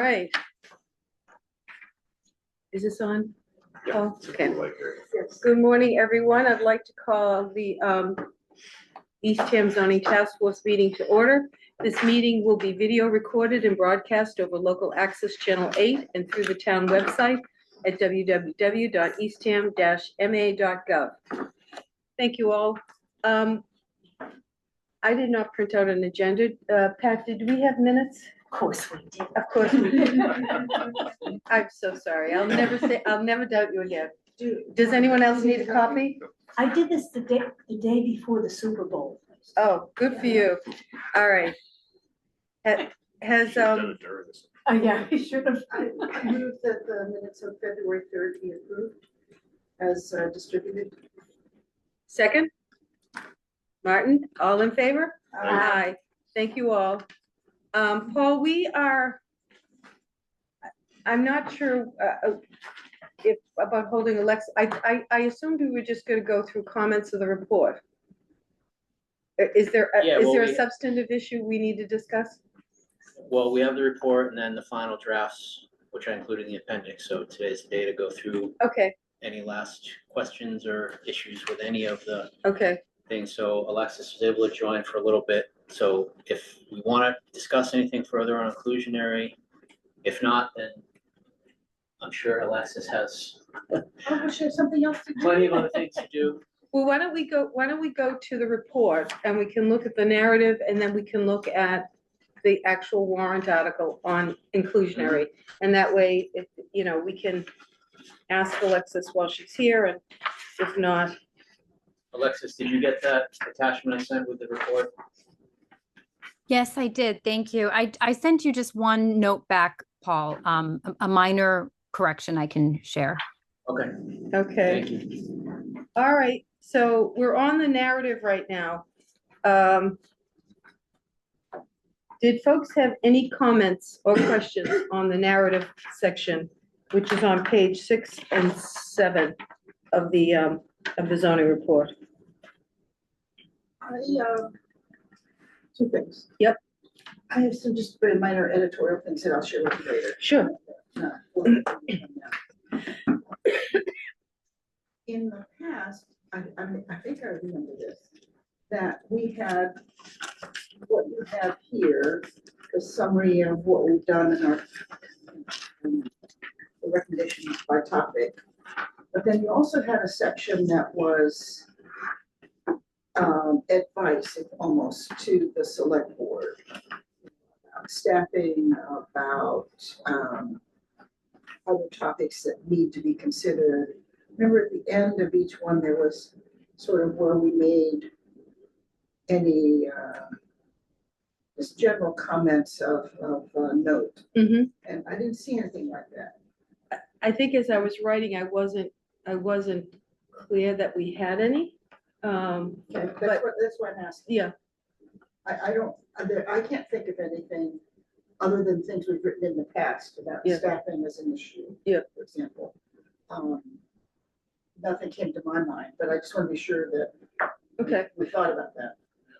right. Is this on? Oh, okay. Yes. Good morning, everyone. I'd like to call the Eastham Zoning Task Force meeting to order. This meeting will be video recorded and broadcast over local access channel 8 and through the town website at www.eastham-ma.gov. Thank you all. I did not print out an agenda. Pat, did we have minutes? Of course we did. Of course we did. I'm so sorry. I'll never doubt you again. Does anyone else need a copy? I did this the day before the Super Bowl. Oh, good for you. All right. Has, Oh, yeah, you should have. I move that the minutes of February 3rd be approved as distributed. second? Martin, all in favor? Aye. Thank you all. Paul, I'm not sure if about holding Alexa. I assumed we were just gonna go through comments of the report. Is there a substantive issue we need to discuss? Well, we have the report and then the final drafts, which I included in the appendix. So today's the day to go through Okay, any last questions or issues with any of the okay, things. So Alexis was able to join for a little bit. So if we want to discuss anything further on inclusionary, if not, then I'm sure Alexis has Oh, sure, something else to do. plenty of other things to do. well, why don't we go to the report and we can look at the narrative and then we can look at the actual warrant article on inclusionary. And that way, if, we can ask Alexis while she's here, and if not, Alexis, did you get that attachment I sent with the report? Yes, I did. Thank you. I sent you just one note back, Paul, a minor correction I can share. Okay, okay. thank you. All right, so we're on the narrative right now. Did folks have any comments or questions on the narrative section, which is on page 6 and 7 of the zoning report? Two things. Yep. I have some just very minor editorial things that I'll share with you later. Sure. In the past, I think I remember this, that we had what you have here, the summary of what we've done in our the recommendations by topic. But then you also had a section that was advice almost to the select board. Staffing, about other topics that need to be considered. Remember at the end of each one, there was sort of where we made any just general comments of note. Mm-hmm. And I didn't see anything like that. I think as I was writing, I wasn't clear that we had any. Okay, But that's what I'm asking. yeah, I can't think of anything other than things we've written in the past about Yeah. staffing as an issue. Yeah. For example. Nothing came to my mind, but I just want to be sure that okay. we thought about that.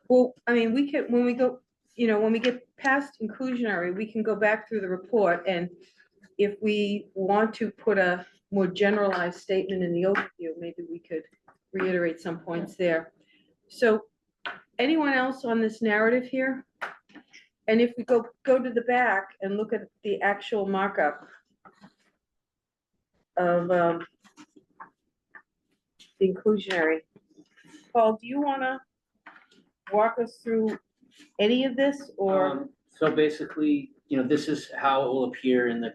Well, I mean, we can, when we go, when we get past inclusionary, we can go back through the report, and if we want to put a more generalized statement in the overview, maybe we could reiterate some points there. So anyone else on this narrative here? And if we go to the back and look at the actual markup of the inclusionary. Paul, do you want to walk us through any of this, or? So basically, this is how it will appear in the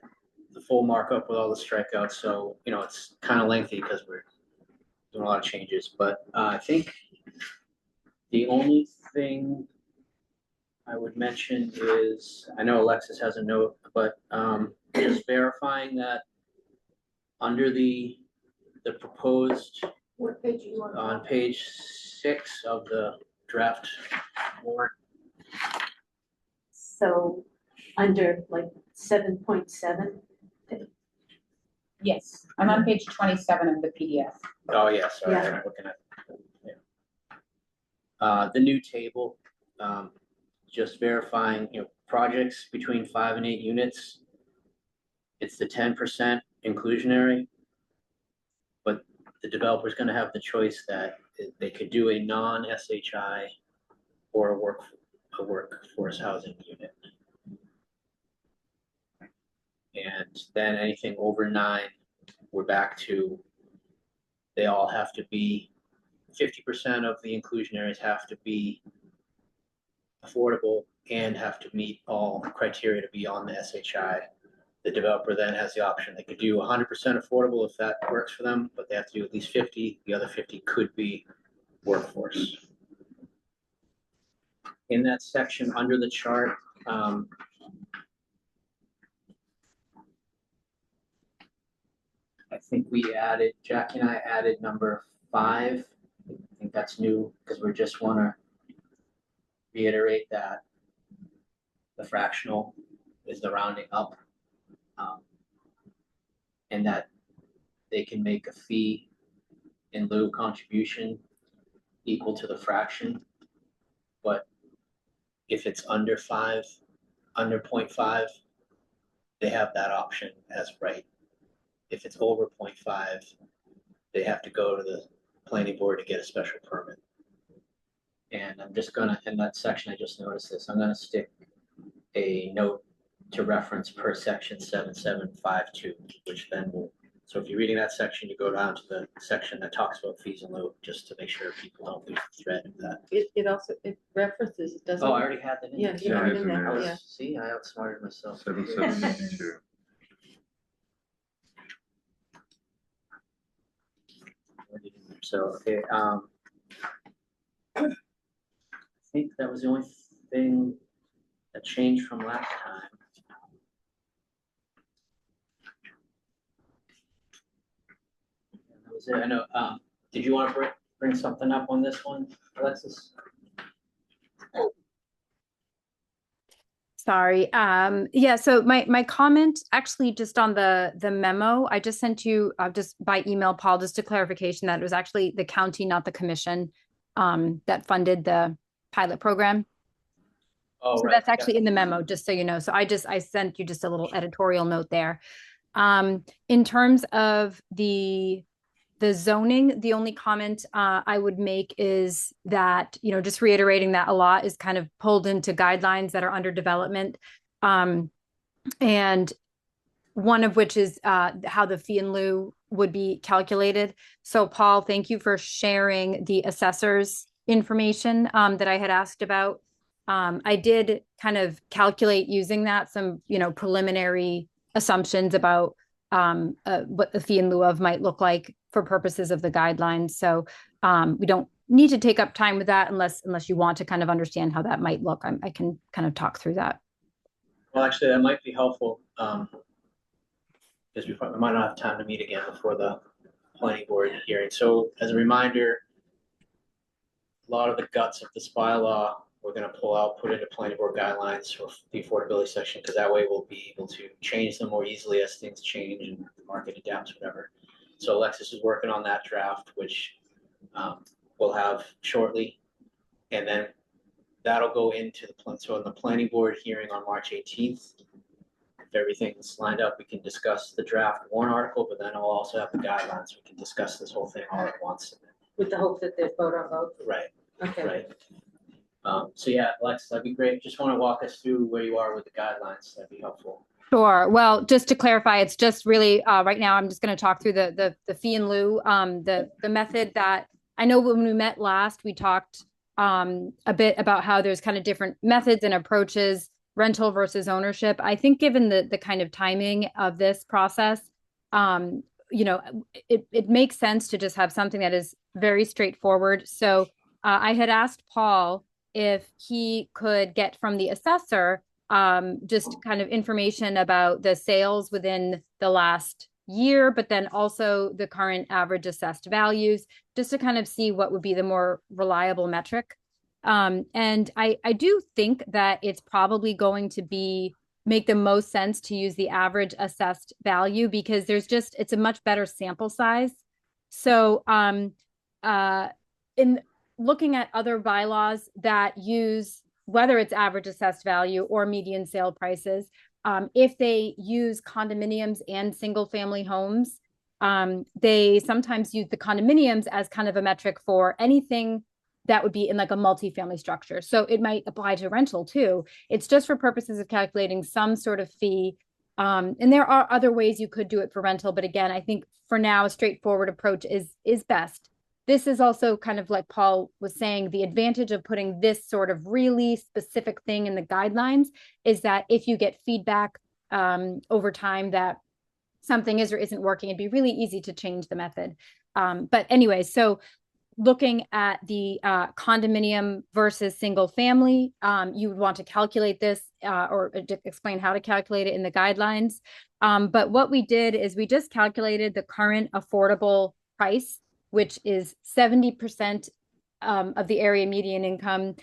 full markup with all the strikeouts. So, it's kind of lengthy because we're doing a lot of changes, but I think the only thing I would mention is, I know Alexis has a note, but just verifying that under the proposed, What page do you want? on page 6 of the draft warrant. So under like 7.7. Yes, I'm on page 27 of the PDF. Oh, yeah, sorry, Yeah. I'm looking at, the new table, just verifying, projects between 5 and 8 units. it's the 10% inclusionary. But the developer's gonna have the choice that they could do a non-SHI or a workforce housing unit. And then anything over 9, we're back to, they all have to be, 50% of the inclusionaries have to be affordable and have to meet all criteria to be on the SHI. The developer then has the option, they could do 100% affordable if that works for them, but they have to do at least 50, the other 50 could be workforce. In that section under the chart, I think Jackie and I added number 5. I think that's new because we just want to reiterate that the fractional is the rounding up, and that they can make a fee in lieu contribution equal to the fraction. But if it's under 5, under 0.5, they have that option as right. If it's over 0.5, they have to go to the planning board to get a special permit. And I'm just gonna, in that section, I just noticed this, I'm gonna stick a note to reference per section 7752, which then will, so if you're reading that section, you go down to the section that talks about fees in lieu, just to make sure people don't lose the thread of that. It also, it references, it doesn't. Oh, I already had that in. Yeah, there. you have it in Yeah, there, I was, yeah. see, I outsmarted myself. 7782. So, okay, I think that was the only thing that changed from last time. That was it. I know, did you want to bring something up on this one, Alexis? Sorry. Yeah, so my comment actually just on the memo, I just sent you just by email, Paul, just a clarification that it was actually the county, not the commission, that funded the pilot program. Oh, So right, that's yeah. actually in the memo, just so you know. So I sent you just a little editorial note there. In terms of the zoning, the only comment I would make is that, you know, just reiterating that a lot is kind of pulled into guidelines that are under development. And one of which is how the fee in lieu would be calculated. So Paul, thank you for sharing the assessor's information that I had asked about. I did kind of calculate using that, some, you know, preliminary assumptions about what the fee in lieu of might look like for purposes of the guidelines. So we don't need to take up time with that unless you want to kind of understand how that might look. I can kind of talk through that. Well, actually, that might be helpful, because we might not have time to meet again before the planning board hearing. So as a reminder, a lot of the guts of this bylaw, we're gonna pull out, put into planning board guidelines for the affordability section, because that way we'll be able to change them more easily as things change and the market adapts, whatever. So Alexis is working on that draft, which we'll have shortly. And then that'll go into the plan. So in the planning board hearing on March 18th, if everything's lined up, we can discuss the draft warrant article, but then I'll also have the guidelines. We can discuss this whole thing all at once. With the hope that they vote on both. Right, Okay. right. So yeah, Alexis, that'd be great. Just want to walk us through where you are with the guidelines. That'd be helpful. Sure. Well, just to clarify, it's just really right now I'm just going to talk through the fee in lieu, the method that I know when we met last, we talked a bit about how there's kind of different methods and approaches, rental versus ownership. I think given the kind of timing of this process, you know, it makes sense to just have something that is very straightforward. So I had asked Paul if he could get from the assessor just kind of information about the sales within the last year, but then also the current average assessed values, just to kind of see what would be the more reliable metric. And I do think that it's probably going to make the most sense to use the average assessed value, because it's a much better sample size. So in looking at other bylaws that use, whether it's average assessed value or median sale prices, if they use condominiums and single family homes, they sometimes use the condominiums as kind of a metric for anything that would be in like a multifamily structure. So it might apply to rental too. It's just for purposes of calculating some sort of fee. And there are other ways you could do it for rental, but again, I think for now, a straightforward approach is best. This is also kind of like Paul was saying, the advantage of putting this sort of really specific thing in the guidelines is that if you get feedback over time that something is or isn't working, it'd be really easy to change the method. But anyway, so looking at the condominium versus single family, you would want to calculate this or explain how to calculate it in the guidelines. But what we did is we just calculated the current affordable price, which is 70% of the area median income,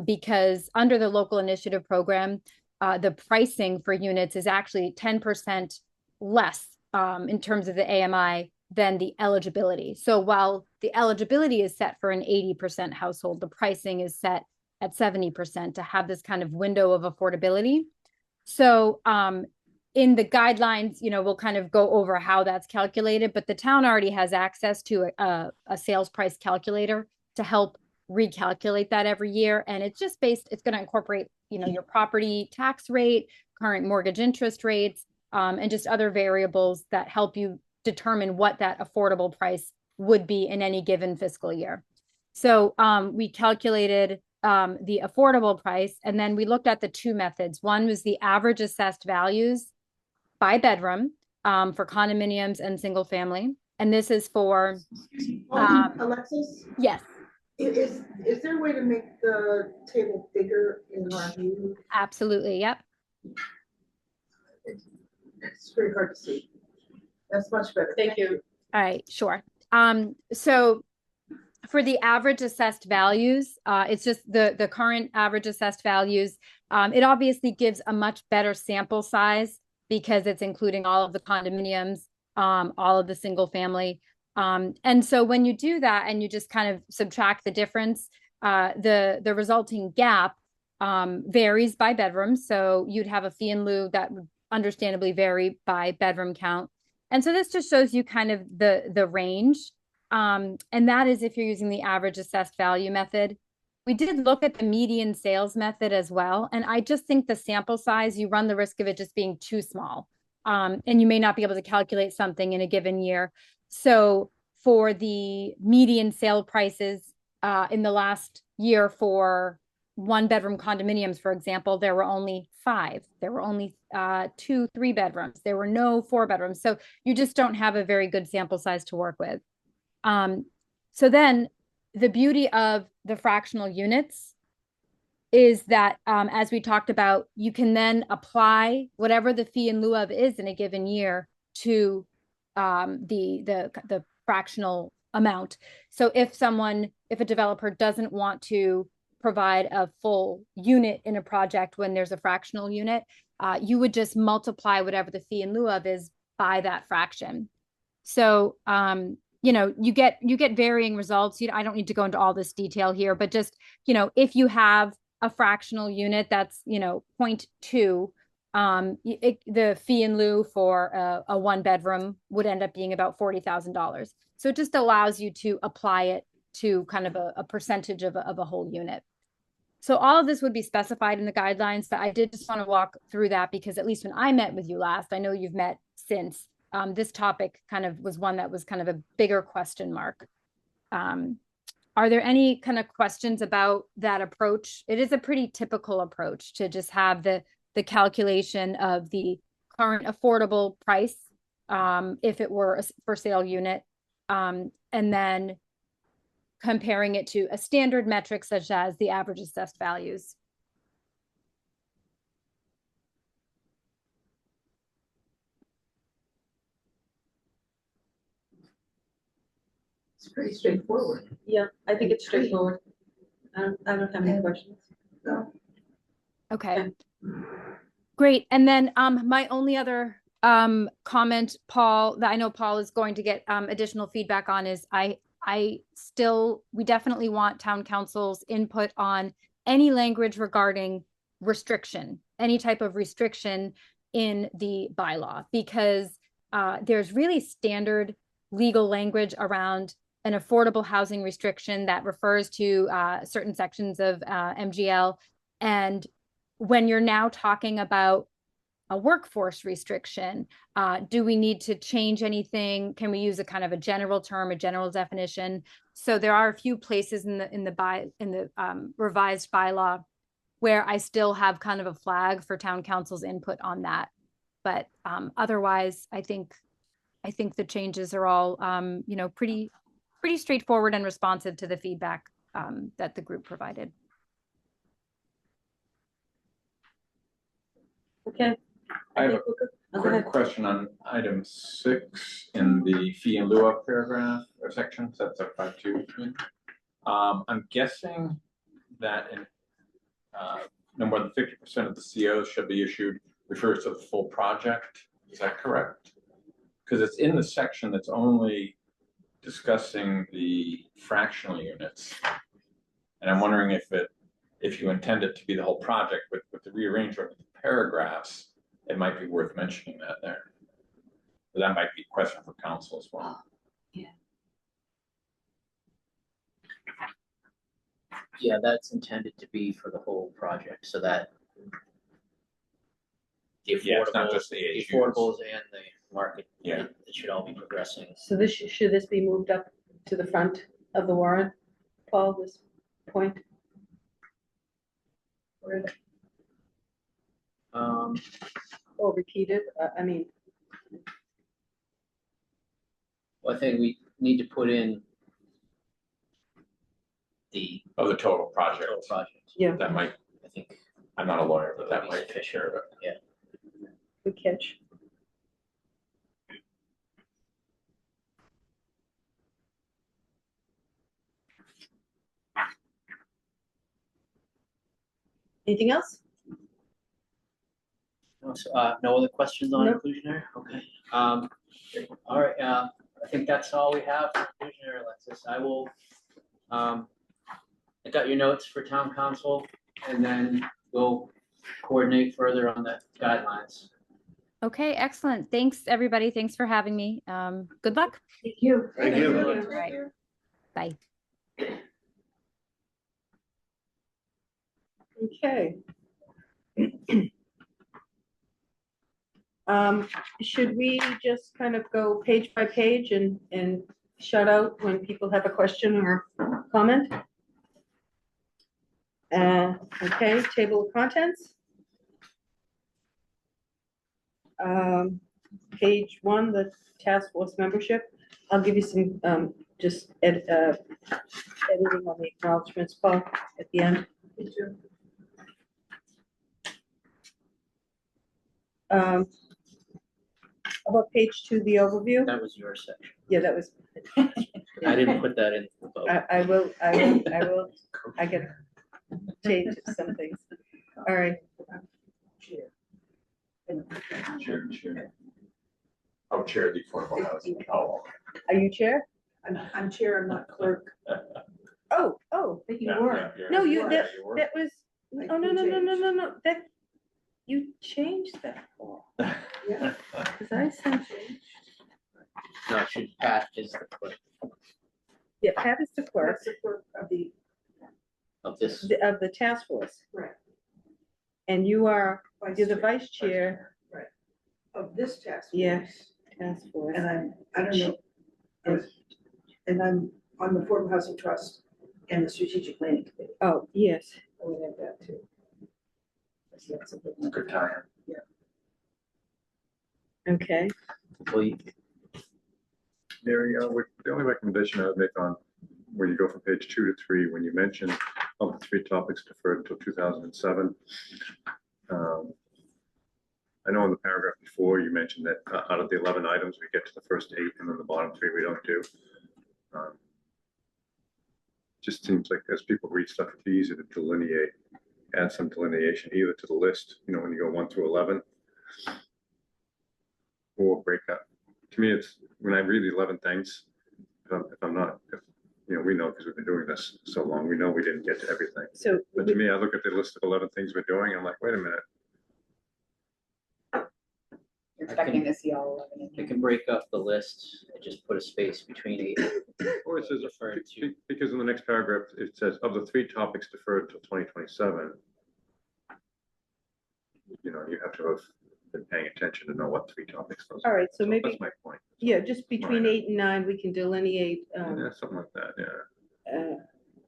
because under the local initiative program, the pricing for units is actually 10% less in terms of the AMI than the eligibility. So while the eligibility is set for an 80% household, the pricing is set at 70% to have this kind of window of affordability. So in the guidelines, we'll kind of go over how that's calculated, but the town already has access to a sales price calculator to help recalculate that every year. And it's just it's going to incorporate, your property tax rate, current mortgage interest rates, and just other variables that help you determine what that affordable price would be in any given fiscal year. So we calculated the affordable price, and then we looked at the two methods. One was the average assessed values by bedroom for condominiums and single family. And this is for, Alexis, yes, is there a way to make the table bigger in our view? absolutely, yep. It's very hard to see. That's much better. Thank you. All right, sure. So for the average assessed values, it's just the current average assessed values. It obviously gives a much better sample size because it's including all of the condominiums, all of the single family. And so when you do that and you just kind of subtract the difference, the resulting gap varies by bedroom. So you'd have a fee in lieu that would understandably vary by bedroom count. And so this just shows you kind of the range. And that is if you're using the average assessed value method. We did look at the median sales method as well. And I just think the sample size, you run the risk of it just being too small. And you may not be able to calculate something in a given year. So for the median sale prices in the last year for one bedroom condominiums, for example, there were only 5. There were only 2 3-bedrooms. There were no 4 bedrooms. So you just don't have a very good sample size to work with. So then the beauty of the fractional units is that, as we talked about, you can then apply whatever the fee in lieu of is in a given year to the fractional amount. So if a developer doesn't want to provide a full unit in a project when there's a fractional unit, you would just multiply whatever the fee in lieu of is by that fraction. So, you get varying results. I don't need to go into all this detail here, but just, if you have a fractional unit that's, 0.2, the fee in lieu for a 1-bedroom would end up being about $40,000. So it just allows you to apply it to kind of a percentage of a whole unit. So all of this would be specified in the guidelines, but I did just want to walk through that because at least when I met with you last, I know you've met since, this topic kind of was one that was kind of a bigger question mark. Are there any kind of questions about that approach? It is a pretty typical approach to just have the calculation of the current affordable price, if it were a for sale unit, and then comparing it to a standard metric such as the average assessed values. It's pretty straightforward. Yeah, I think it's straightforward. I don't have any questions. No. Okay. Great. And then my only other comment, Paul, that I know Paul is going to get additional feedback on is we definitely want town council's input on any language regarding restriction, any type of restriction in the bylaw, because there's really standard legal language around an affordable housing restriction that refers to certain sections of MGL. And when you're now talking about a workforce restriction, do we need to change anything? Can we use a kind of a general term, a general definition? So there are a few places in the revised bylaw where I still have kind of a flag for town council's input on that. But otherwise, I think the changes are all, you know, pretty straightforward and responsive to the feedback that the group provided. Okay. I have a Go quick ahead. question on item 6 in the fee in lieu of paragraph or section, so that's a 5.2. I'm guessing that in no more than 50% of the COs shall be issued refers to the full project. Is that correct? Because it's in the section that's only discussing the fractional units. And I'm wondering if you intend it to be the whole project with the rearrangement of the paragraphs, it might be worth mentioning that there. But that might be a question for council as well. Yeah, that's intended to be for the whole project, so that the Yeah, it's not affordables, just the the AHUs. affordables and the market, Yeah. it should all be progressing. So this, should this be moved up to the front of the warrant, Paul, this point? Or repeated, I mean, Well, I think we need to put in the Of the total project. total project. yeah, That might, I think I'm not a lawyer, but that That'd be might take care of it. Yeah. good catch. Anything else? No other questions on Nope. inclusionary? Okay. All right, I think that's all we have for inclusionary, Alexis. I will, I got your notes for town council, and then we'll coordinate further on the guidelines. Okay, excellent. Thanks, everybody. Thanks for having me. Good luck. Thank you. Thank you. All right. Bye. Okay. Should we just kind of go page by page and shut out when people have a question or comment? Okay, table of contents. Page 1, the task force membership. I'll give you some, just editing on the acknowledgements, Paul, at the end. About page 2, the overview. That was your section. Yeah, that was. I didn't put that in. the vote. I will, I gotta change some things. All right, Chair. Oh, chair, the affordable housing. Oh. are you chair? I'm chair, I'm not clerk. Oh, But you Yeah, were. yeah, yeah. no, you- that were. was, oh, no, that, you changed that, Paul, Yeah. because I sent, No, it should, Pat is the clerk yeah, Pat is the clerk That's the clerk of the, of this. of the task force, right. and you are, vice you're the chair. vice chair, Right. Of this task force. Yeah. task force. And I don't know. And I'm on the Affordable Housing Trust and the Strategic Planning Committee. Oh, yes, I would have that too. That's a good one. Good time. okay, Well, you- Mary, the only recommendation I would make on where you go from page 2 to 3, when you mention of the 3 topics deferred until 2007. I know in the paragraph before, you mentioned that out of the 11 items, we get to the first 8 and then the bottom 3 we don't do. Just seems like as people read stuff, it's easy to delineate, add some delineation either to the list, you know, when you go 1 through 11. Or break up. To me, it's when I read the 11 things, if you know, we know because we've been doing this so long, we know we didn't get to everything. So, But to me, I look at the list of 11 things we're doing, I'm like, wait a minute, You're expecting to see all 11 in We here. can break up the list and just put a space between 8. or it says, Deferred to. because in the next paragraph, it says, of the 3 topics deferred till 2027, you know, you have to have been paying attention to know what 3 topics those all are. right, so maybe, That's my point. yeah, just between Minor. 8 and 9, we can delineate, Yeah, something like that, yeah,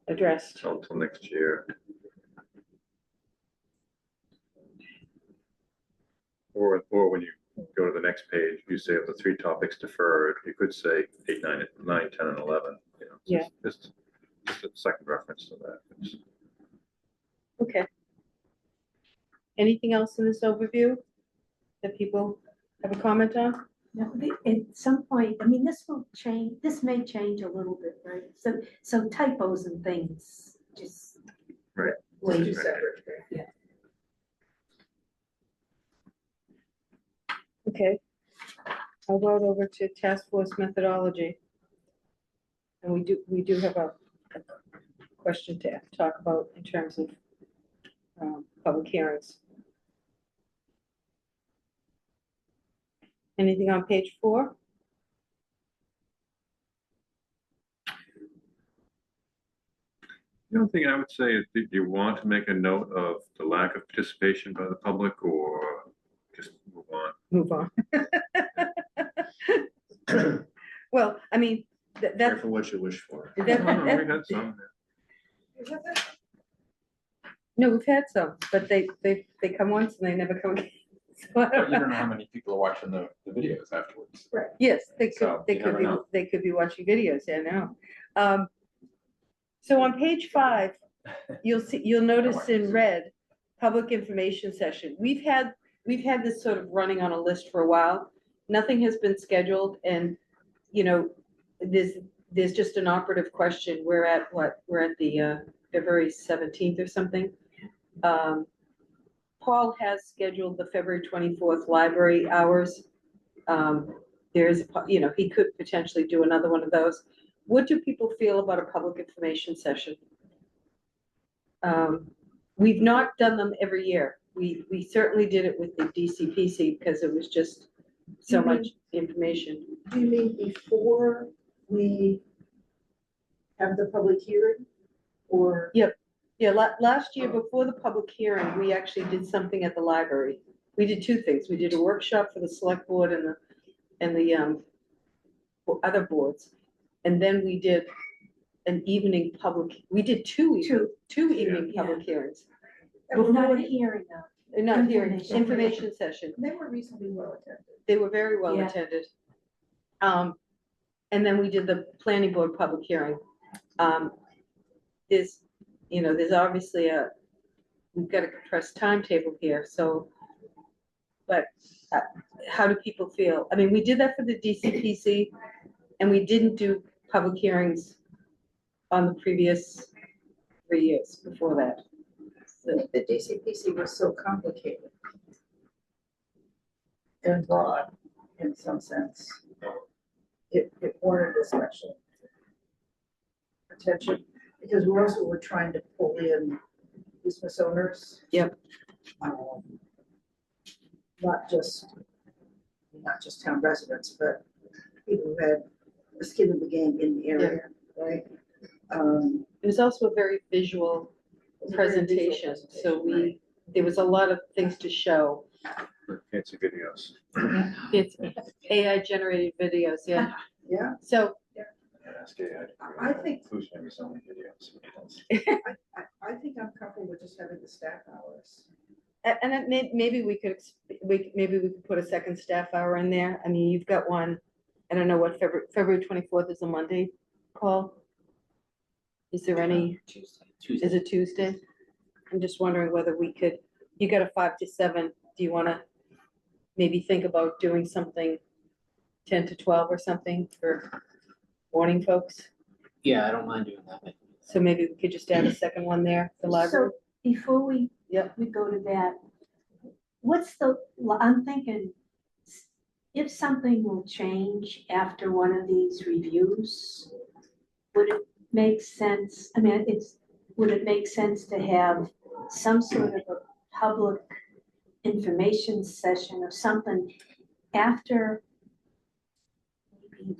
addressed. until next year. Or when you go to the next page, you say of the 3 topics deferred, you could say 8, 9, 10, and 11, you know. Yeah. Just a second reference to that. Okay. Anything else in this overview that people have a comment on? No, at some point, I mean, this will change, this may change a little bit, right? So typos and things, just. Right. Just Wait. do separate. Okay. I'll go over to task force methodology. And we do have a question to talk about in terms of public hearings. Anything on page 4? The only thing I would say is, do you want to make a note of the lack of participation by the public, or just move on? Move on. Well, I mean, that's, Careful what you wish for. No, no, we had some. no, we've had some, but they come once and they never come again. So I But don't you know. don't know how many people are watching the videos afterwards. Yes, they could, So, you never know. they could be watching videos, yeah, no. So on page 5, you'll notice in red, public information session. We've had this sort of running on a list for a while. Nothing has been scheduled, and, you know, there's just an operative question. We're at the February 17th or something. Paul has scheduled the February 24th library hours. You know, he could potentially do another one of those. What do people feel about a public information session? We've not done them every year. We certainly did it with the DCPC because it was just so You mean- much information. Do you mean before we have the public hearing, or? Yeah, last year before the public hearing, we actually did something at the library. We did 2 things. We did a workshop for the select board and the other boards. And then we did an evening we did 2 evening Yeah. public hearings. Not a hearing though. Not hearing, Information. information session. They were reasonably well attended. They were very well Yeah. attended. And then we did the planning board public hearing. There's obviously we've got a compressed timetable here, so. But how do people feel? I mean, we did that for the DCPC, and we didn't do public hearings on the previous 3 years before that. I think the DCPC was so complicated and broad in some sense. It warranted a special attention, because we also were trying to pull in business owners. Yep. Not just town residents, but people who had a skin in the game in the area, right? It was also a very visual It was a very visual presentation, so right. there was a lot of things to show. Fancy videos. It's AI generated videos, yeah. Yeah, So, Ask AI. I think- Who's maybe so many videos. I think I'm comfortable with just having the staff hours. and maybe we could put a second staff hour in there. I mean, you've got one, I don't know what, February 24th is a Monday, Paul? Is there any, Tuesday. is it Tuesday? I'm just wondering whether we could, you got a 5 to 7, do you wanna maybe think about doing something 10 to 12 or something for morning folks? Yeah, I don't mind doing that. So maybe we could just add a second one there, the library. So before we go to that, I'm thinking, if something will change after one of these reviews, would it make sense, I mean, would it make sense to have some sort of a public information session or something after maybe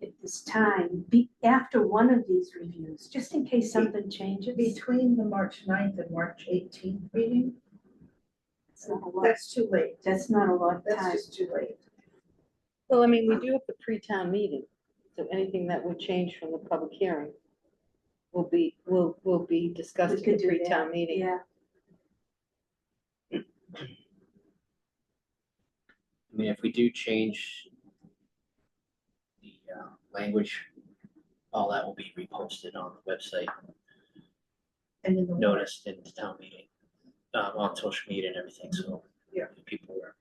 at this time, after one of these reviews, just in case something changes? Between the March 9th and March 18th meeting, It's not a lot, that's too late. that's not a lot of That's time. just too late. Well, I mean, we do have the pre-town meeting, so anything that would change from the public hearing will be discussed We at could the do that, pre-town meeting. Yeah, I mean, if we do change the language, all that will be reposted on the website, And in the noticed in the town meeting, on social media and everything, so. Yeah. People are,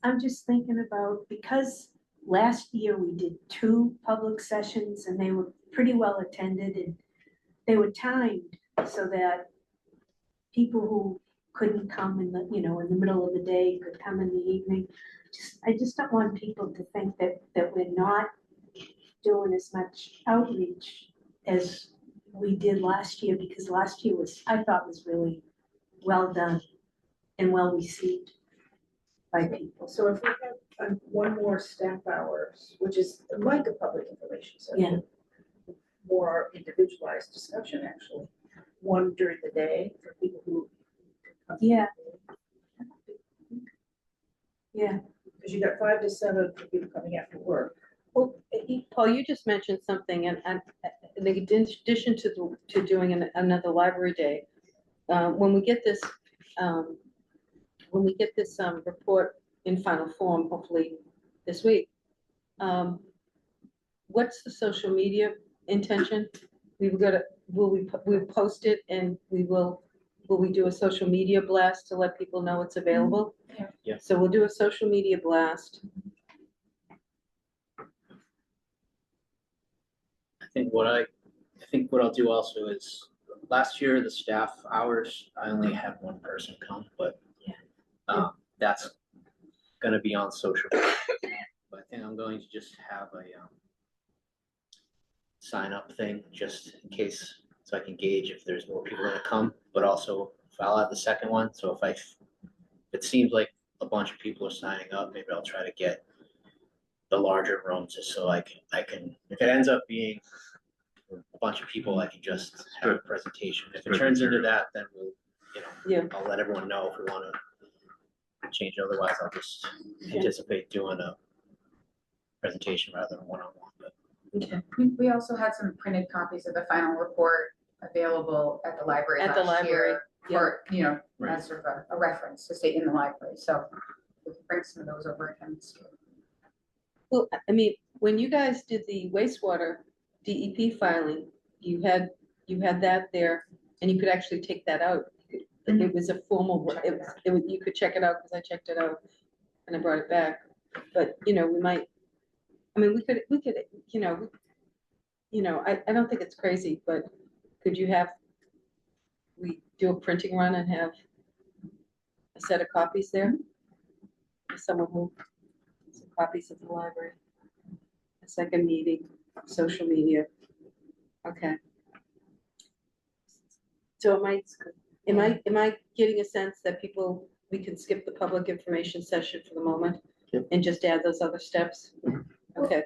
I'm just thinking about, because last year we did 2 public sessions and they were pretty well attended and they were timed so that people who couldn't come in the, in the middle of the day could come in the evening. I just don't want people to think that we're not doing as much outreach as we did last year, because last year I thought was really well done and well received by people. So if we have one more staff hours, which is like a public information session. More individualized discussion, actually, one during the day for people who. Yeah. Yeah, Because you got 5 to 7 for people coming after work. Well, Paul, you just mentioned something, and in addition to doing another library day, when we get this, report in final form, hopefully this week, what's the social media intention? We'll post it, and will we do a social media blast to let people know it's available? Yeah. Yeah. So we'll do a social media blast. I think what I'll do also is, last year, the staff hours, I only had one person come, but that's gonna be on social. But I think I'm going to just have a sign up thing, just in case, so I can gauge if there's more people gonna come, but also I'll have the second one, so if it seems like a bunch of people are signing up, maybe I'll try to get the larger room, just so I can, if it ends up being a bunch of people, I can just have a presentation. If it turns into that, then we'll, I'll let everyone know if we wanna change, otherwise I'll just anticipate doing a presentation rather than one-on-one, but. We also had some printed copies of the final report available at the library At the last year library, for, Right. as sort of a reference to stay in the library, so we can bring some of those over again this year. Well, I mean, when you guys did the wastewater DEP filing, you had that there, and you could actually take that out. It was a formal, you could check it out, because I checked it out and I brought it back. But, we might, I mean, we could, I don't think it's crazy, but could you we do a printing run and have a set of copies there? Someone who, some copies of the library. A second meeting, social media. Okay. So am I getting a sense that we can skip the public information session for the moment? Yep. And just add those other steps? Okay,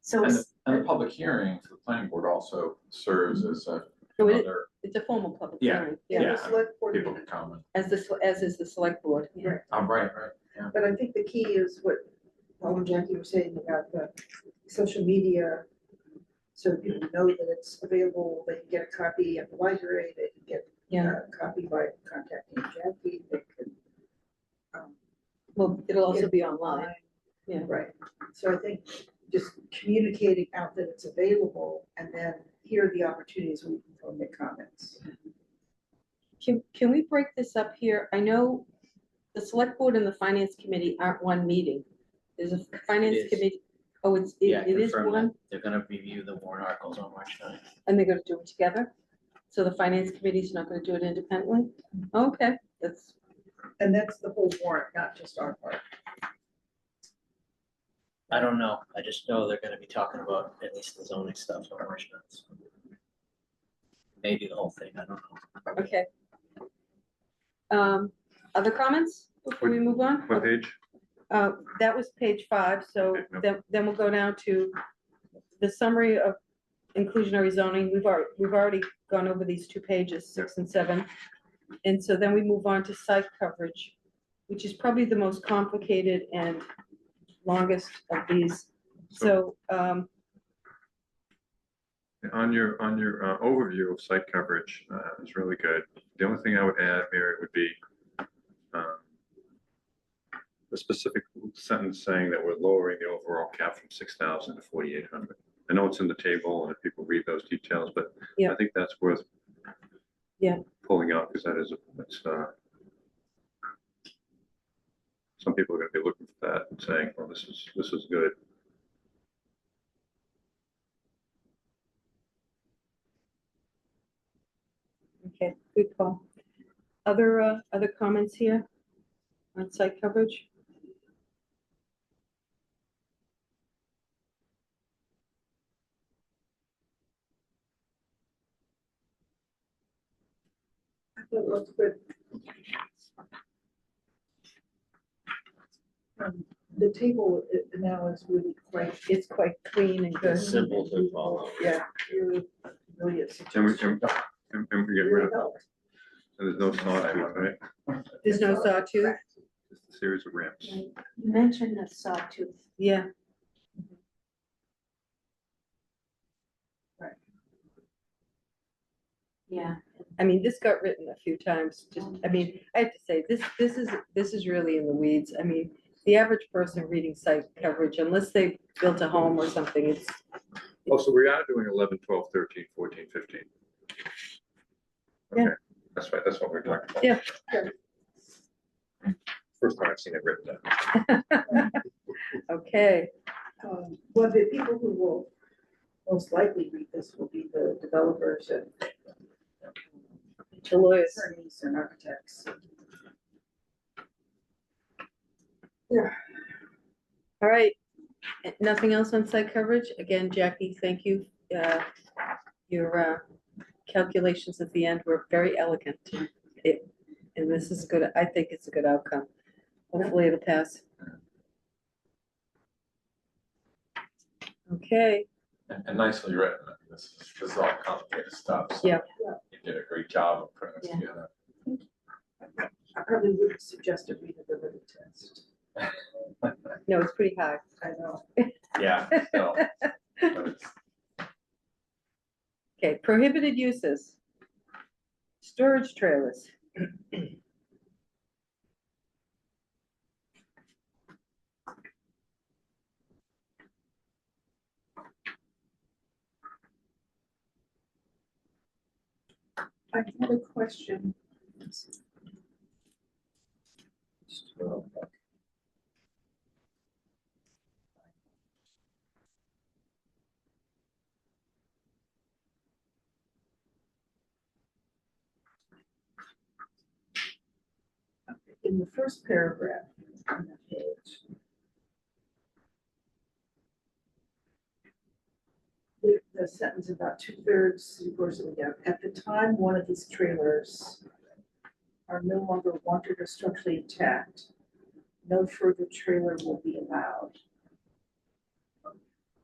so And it's, the public hearing for the planning board also serves as so another, it's a formal public Yeah, hearing. And Yeah. the select board people meeting. can comment. As is the select board. Right. Right, yeah. But I think the key is what Paul and Jackie were saying about the social media. So people know that it's available, they can get a copy at the library, they can get a copy by contacting Jackie, they can. Well, it'll also be online. Yeah. Right, so I think just communicating out that it's available, and then here are the opportunities we can go and make comments. Can we break this up here? I know the select board and the finance committee aren't one meeting. There's a finance is. committee. Oh, it is Confirm that. one, They're gonna review the warrant articles on March 9th. and they're gonna do it together? So the finance committee's not gonna do it independently? Okay, that's, And that's the whole warrant, not just our part. I don't know. I just know they're gonna be talking about at least the zoning stuff on Marshmallows. Maybe the whole thing, I don't know. Okay. Other comments before we move on? What page? That was page 5, so Okay, no. then we'll go down to the summary of inclusionary zoning. We've already gone over these 2 pages, 6 and 7. And so then we move on to site coverage, which is probably the most complicated and longest of these. So, On your overview of site coverage, is really good. The only thing I would add, Mary, would be the specific sentence saying that we're lowering the overall cap from 6,000 to 4,800. I know it's in the table and if people read those details, but Yeah. I think that's worth pulling out because that's some people are going to be looking for that and saying, well, this is good. okay, good call. Other comments here on site coverage? I thought it looked good. The table now is really quite, It's quite clean and good. It's simple to follow. yeah, really, really a And we suggestion. get rid of, and there's no sawtooth, right? There's no sawtooth? Just a series of ramps. You mentioned the sawtooth. Yeah. Yeah. I mean, this got written a few times, just, I mean, I have to say, this is really in the weeds. I mean, the average person reading site coverage, unless they built a home or something, it's, Oh, so we are doing 11, 12, 13, 14, 15. Yeah. Okay, that's right, that's what we're talking about. Yeah. First time I've seen it written down. okay, Well, the people who will most likely read this will be the developers and the lawyers. attorneys and architects. All right, nothing else on site coverage? Again, Jackie, thank you. Your calculations at the end were very elegant. And this is good, I think it's a good outcome. Hopefully it'll pass. Okay, And nicely written. I mean, this is all complicated stuff. So Yeah. You did a great job of putting this Yeah. together. I probably wouldn't suggest a readability test. no, it's pretty high. I know. Yeah, so, but it's, Okay, prohibited uses. Storage trailers. I had a question. In the first paragraph on that page, the sentence about 2/3, 3/4 of the way down, at the time one of these trailers are no longer wanted or structurally intact, no further trailer will be allowed.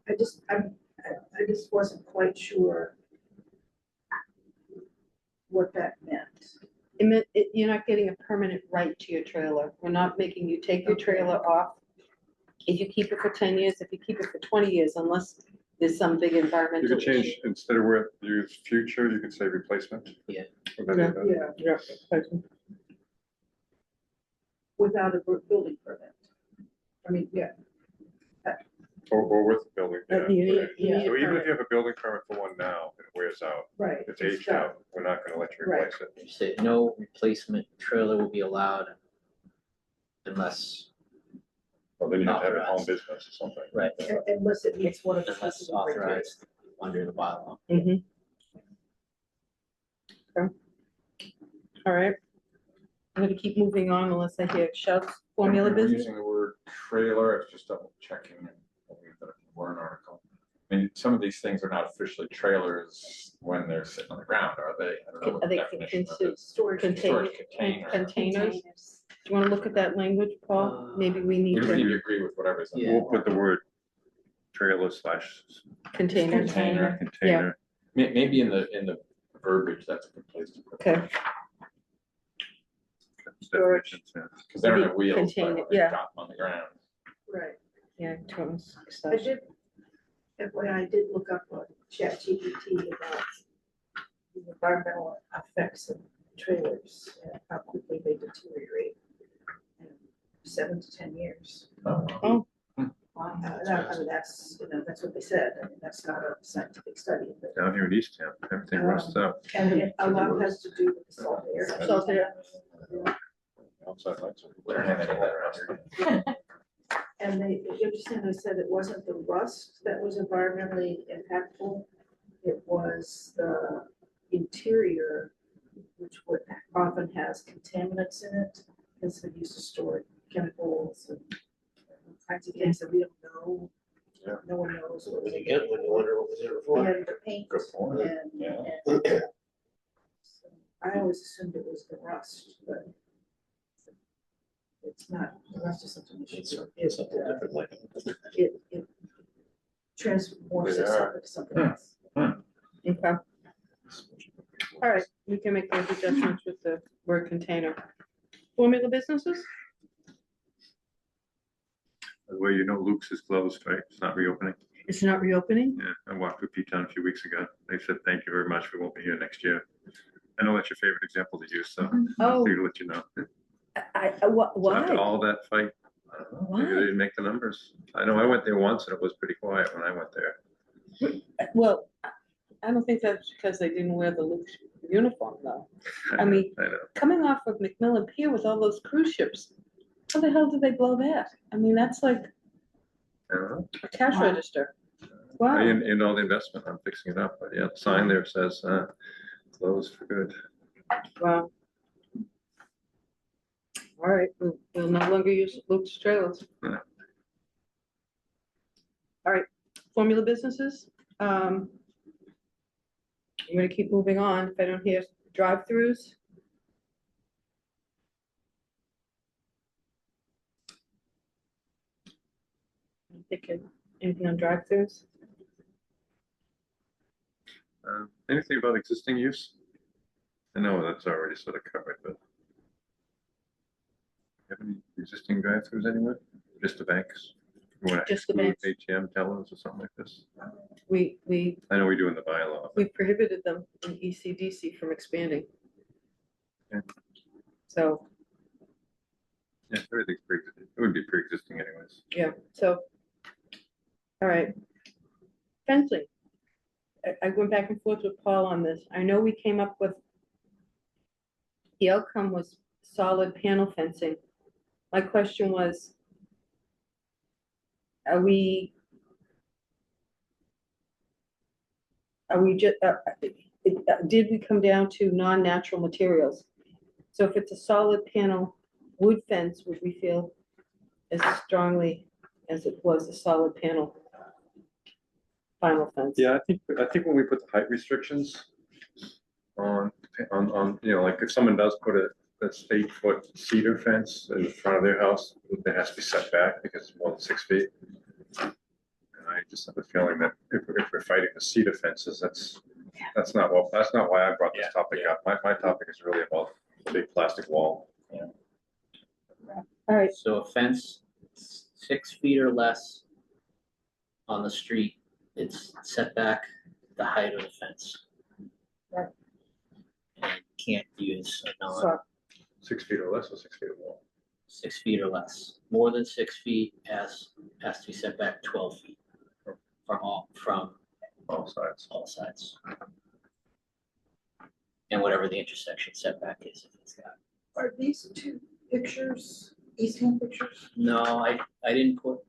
I just wasn't quite sure what that meant. You're not getting a permanent right to your trailer. We're not making you take your trailer off. If you keep it for 10 years, if you keep it for 20 years, unless there's some big You environmental could change, issue. instead of where you use future, you could say replacement. Yeah. Or maybe that- Yeah. Without a building permit. I mean, yeah, Or with the building. You need right. a So even permit. if you have a building permit for one now, and it wears out, right. it's aged out, we're not gonna let you Right. replace it. You say no replacement trailer will be allowed unless, Well, then you have to have a home Authorized. business or something. right, Unless it meets one of the. unless specific criteria. authorized under the bylaw. Mhm. Okay. All right. I'm gonna keep moving on unless I hear Shouts Formula we're Business. using the word trailer, it's just double checking. Warrant article. I mean, some of these things are not officially trailers when they're sitting on the ground, are they? I don't know what Are the they definition of considered it. storage Storage container? container. Containers? Do you wanna look at that language, Paul? Maybe we need You to, need to agree with whatever's. in the Yeah. We'll put the warrant. word trailer slash containers, container. Maybe in the verbiage, that's a good place to put it. okay, Definitions, yeah. Because they don't have Maybe wheels, container, but they yeah. drop on the ground. Right. yeah, terms, I stuff. did, when I did look up on ChatGPT about the environmental effects of trailers and how quickly they deteriorate. 7 to 10 years. Oh. I mean, that's, that's what they said. I mean, that's not a scientific study, but. Down here in Eastham, everything rusts out. And a lot has to do with the salt air. Salt air. Outside lights are- We don't have any of that around here. And they interesting, they said it wasn't the rust that was environmentally impactful. It was the interior, which would often has contaminants in it, because they used to store chemicals and kinds of things that we don't know. Yeah. No one knows. what When was you in get, it. when you wonder what was there before. And the paint Good point. and. Yeah. and- so I always assumed it was the rust, but it's not, the rust is something. It's something different, like. It transforms They itself are. into something else. Okay. All right, we can make those adjustments with the word container. Formula businesses? By the way, you know Luke's is closed, right? It's not reopening. It's not reopening? Yeah, I walked with P-Town a few weeks ago. They said, thank you very much. We won't be here next year. I know that's your favorite example to use, so I Oh, figured to let you know. So after why? all that fight, maybe they Why? didn't make the numbers. I know I went there once and it was pretty quiet when I went there. Well, I don't think that's because they didn't wear the Luke's uniform though. I mean- I know. Coming off of Macmillan Pier with all those cruise ships, how the hell did they blow that? I mean, that's like I don't know. a cash Wow. register. Wow, And all the investment, I'm fixing it up, but yeah, the sign there says, closed for good. wow. All right, we'll no longer use Luke's trailers. Yeah. All right, formula businesses. I'm gonna keep moving on. If I don't hear drive-throughs. I'm thinking, anything on drive-throughs? Anything about existing use? I know that's already sort of covered, but. Have any existing drive-throughs anywhere? Just the banks? You wanna Just the exclude banks. ATM tellers or something like this? We I know we do in the bylaw. but- prohibited them in ECDC from expanding. Yeah. So, Yeah, everything's pre-existing. It would be pre-existing anyways. yeah, so. All right. Fencing. I went back and forth with Paul on this. I know we came up with. The outcome was solid panel fencing. My question was. Are we just, did we come down to non-natural materials? So if it's a solid panel wood fence, would we feel as strongly as it was a solid panel vinyl fence? Yeah, I think when we put the height restrictions on, like if someone does put a 8-foot cedar fence in front of their house, it has to be set back because it's more than 6 feet. And I just have a feeling that if we're fighting the cedar fences, that's not why I brought this Yeah, topic up. My topic is really about the big plastic wall. All right, So a fence 6 feet or less on the street, it's set back the height of the fence. Right. And you can't use a non, so, 6 feet or less or 6 feet or more. 6 feet or less. More than 6 feet has to be set back 12 feet from All sides. all sides. And whatever the intersection setback is, if it's got. Are these two pictures, Eastham pictures? No, I didn't want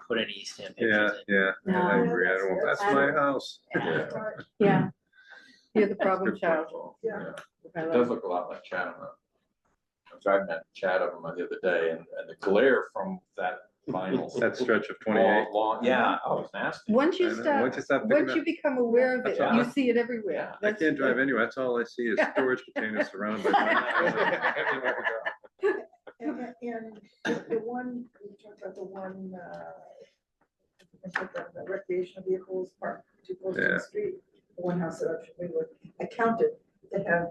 to put any East Ham Yeah, pictures in. yeah, I No. agree. I don't want, that's my house. Yeah. yeah. You're the problem Good point, child. Paul. Yeah. I It love does it. look a lot like Chatham. I was driving at Chatham the other day and the glare from that vinyls. That stretch of 28. Yeah, oh, it's nasty. Once you I know. start, Once you start picking once you up, become aware of it, That's you all. see it everywhere. Yeah. I That's- can't drive anywhere. That's all I see is storage containers surrounded by. And the one, we talked about the one, the recreational vehicles parked too close to Yeah. the street, the one house that I counted, they have,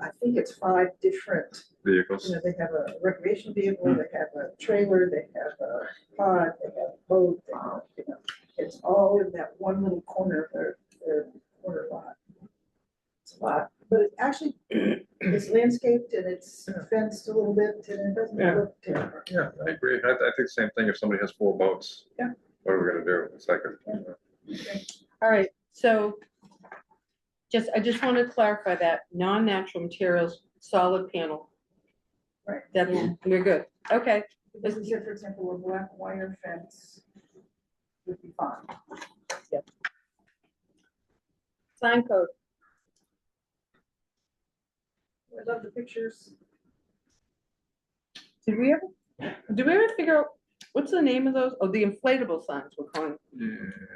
I think it's 5 different, Vehicles. they have a recreational vehicle, they have a trailer, they have a pod, they have a boat, they have, it's all in that one little corner of their corner lot. It's a lot, but it actually, it's landscaped and it's fenced a little bit and it doesn't Yeah. look terrible. Yeah, I agree. I think the same thing if somebody has 4 boats. Yeah. What are we gonna do? It's like, All right, so I just want to clarify that, non-natural materials, solid panel. Right. That's, Yeah. we're good. Okay, This is, for example, a black wire fence would be fine. sign code. I love the pictures. Did we ever figure out, what's the name of those? Oh, the inflatable signs we're calling,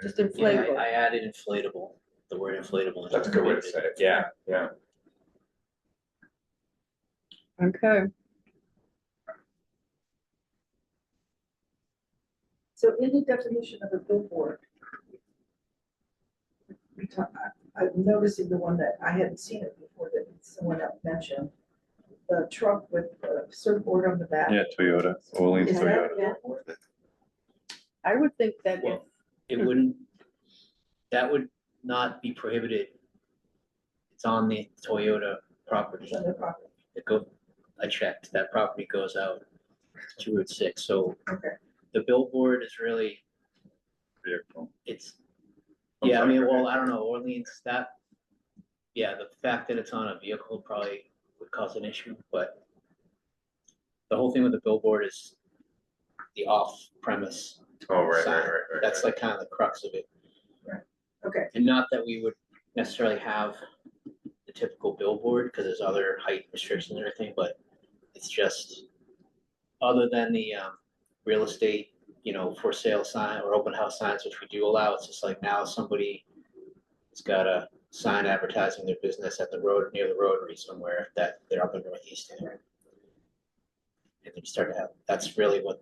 just Yeah, inflatable. I added inflatable, the word inflatable. That's a good way to say it. Yeah, yeah. Okay. So in the definition of a billboard, I'm noticing the one that I hadn't seen it before that someone else mentioned. The truck with the surfboard on the back. yeah, Toyota, Orleans Is that Toyota. a billboard? I would think that if, Well, it wouldn't, that would not be prohibited. It's on the Toyota property. It's on the property. I checked, that property goes out to Route 6, so Okay. the billboard is really, Vehicle. it's, I'm yeah, I sorry, mean, go well, ahead. I don't know, Orleans, that, yeah, the fact that it's on a vehicle probably would cause an issue, but the whole thing with the billboard is the off-premise Oh, right, sign. right, right, right. That's like kind of the crux of it. Okay, And not that we would necessarily have the typical billboard, because there's other height restrictions and everything, but it's just, other than the real estate, for sale sign or open house signs, which we do allow, it's just like now somebody has got a sign advertising their business at the road, near the rotary somewhere, that they're up in Northeast here. And then you start to have, that's really what,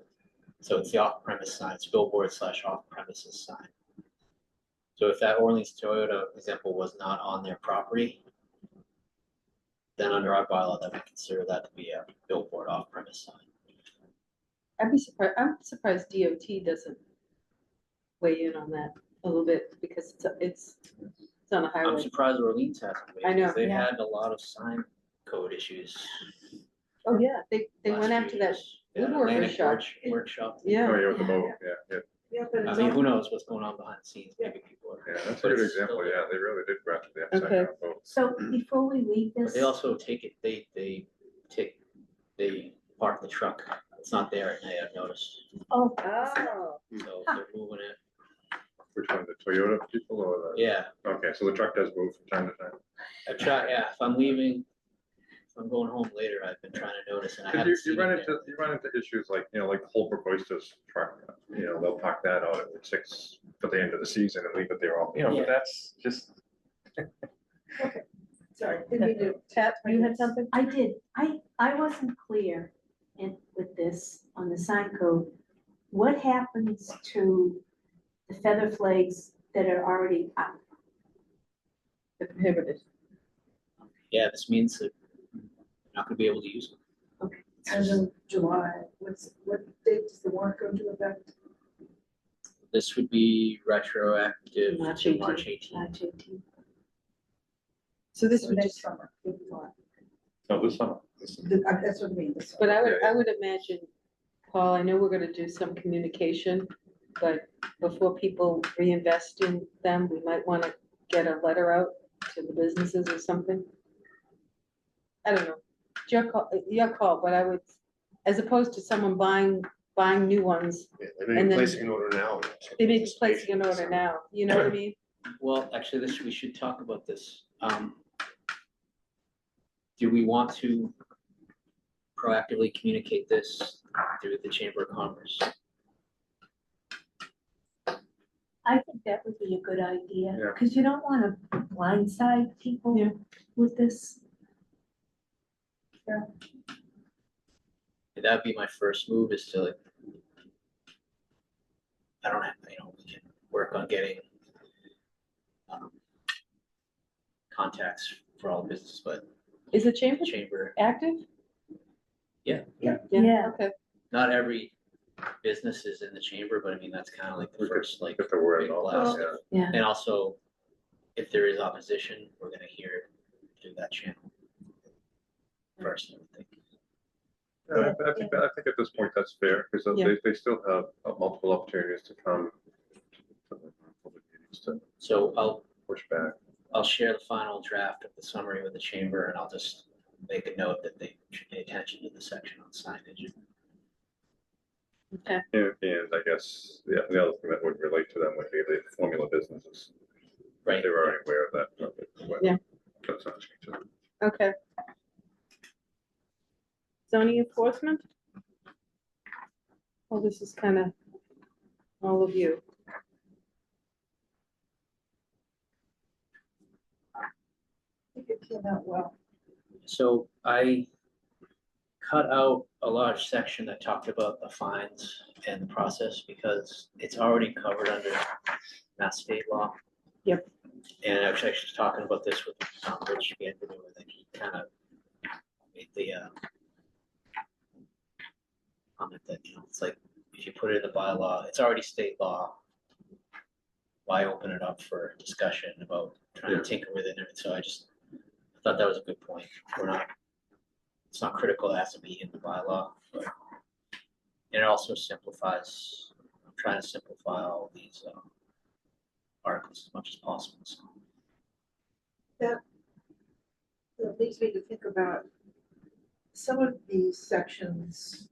so it's the off-premise sign, it's billboard / off-premises sign. So if that Orleans Toyota example was not on their property, then under our bylaw, that we consider that to be a billboard off-premise sign. I'm surprised DOT doesn't weigh in on that a little bit, because it's on a I'm highway. surprised Orleans hasn't. I know, They yeah. had a lot of sign code issues. Oh, yeah, they last went few after that years. Yeah, woodworker Atlantic shop. Workshop. Oh, Yeah, yeah, with the Yeah. mobile, yeah. yeah, but I it's mean, who on, knows what's going on behind the scenes, maybe people are. Yeah, that's a but good it's example. still- Yeah, they really did go after the upside Okay. down boat. So before we leave But this, they also take it, they park the truck. It's not there at night, I've noticed. oh, oh, So they're moving it. Which one, the Toyota people or the? Yeah, Okay, so the truck does move from time to time. I try, yeah, if I'm leaving, if I'm going home later, I've been trying to notice and I 'Cause haven't You seen run it into, there. you run into issues like, like Holbrook Oyster's truck, they'll park that out at 6 for the end of the season and leave it there all, Yeah. but that's just. sorry, didn't mean to. Pat, you had something? I did, I wasn't clear with this on the sign code. What happens to the feather flags that are already up? The prohibited. Yeah, this means that you're not gonna be able to use them. As of July, what date does the warrant go into effect? This would be retroactive March to 18th. March 18th. March 18th. So this So would next just, summer, good thought. No, this summer. That's what I mean. this but summer. I would imagine, Paul, I know we're gonna do some communication, but before people reinvest in them, we might wanna get a letter out to the businesses or something. I don't know, it's your call, but I would, as opposed to someone buying new ones, Yeah, They may And be then- placing an order now. they may be placing an order now, you know what I mean? Well, actually, we should talk about this. Do we want to proactively communicate this through the Chamber of Commerce? I think that would be a good idea, Yeah. because you don't wanna blindside Yeah. people with this. That'd be my first move is to like, I don't have, we can work on getting contacts for all the businesses, but Is the chamber chamber, active? Yeah. Yeah. Okay, not every business is in the chamber, but I mean, that's kind of like the We could first, like, Get the word big out, blast. yeah. yeah. And also, if there is opposition, we're gonna hear it through that channel first, I would think. I think at this point that's fair, because Yeah. they still have multiple opportunities to come to the public meetings to So push back. I'll share the final draft of the summary with the chamber, and I'll just make a note that they should pay attention to the section on signage. Okay, And I guess the other thing that would relate to them would be the formula businesses. Right. They were already aware of that. But Yeah. That's not to them. okay. Zoning enforcement? Well, this is kind of all of you. I think it came out well. So I cut out a large section that talked about the fines and the process because it's already covered under Mass state law. Yep. And I was actually talking about this with Rich Anthony, where he kind of made the comment that, it's like, if you put it in the bylaw, it's already state law. Why open it up for discussion about trying to tinker with it? And so I thought that was a good point. It's not critical, it has to be in the bylaw, but it also simplifies, I'm trying to simplify all these articles as much as possible, so. That leads me to think about some of these sections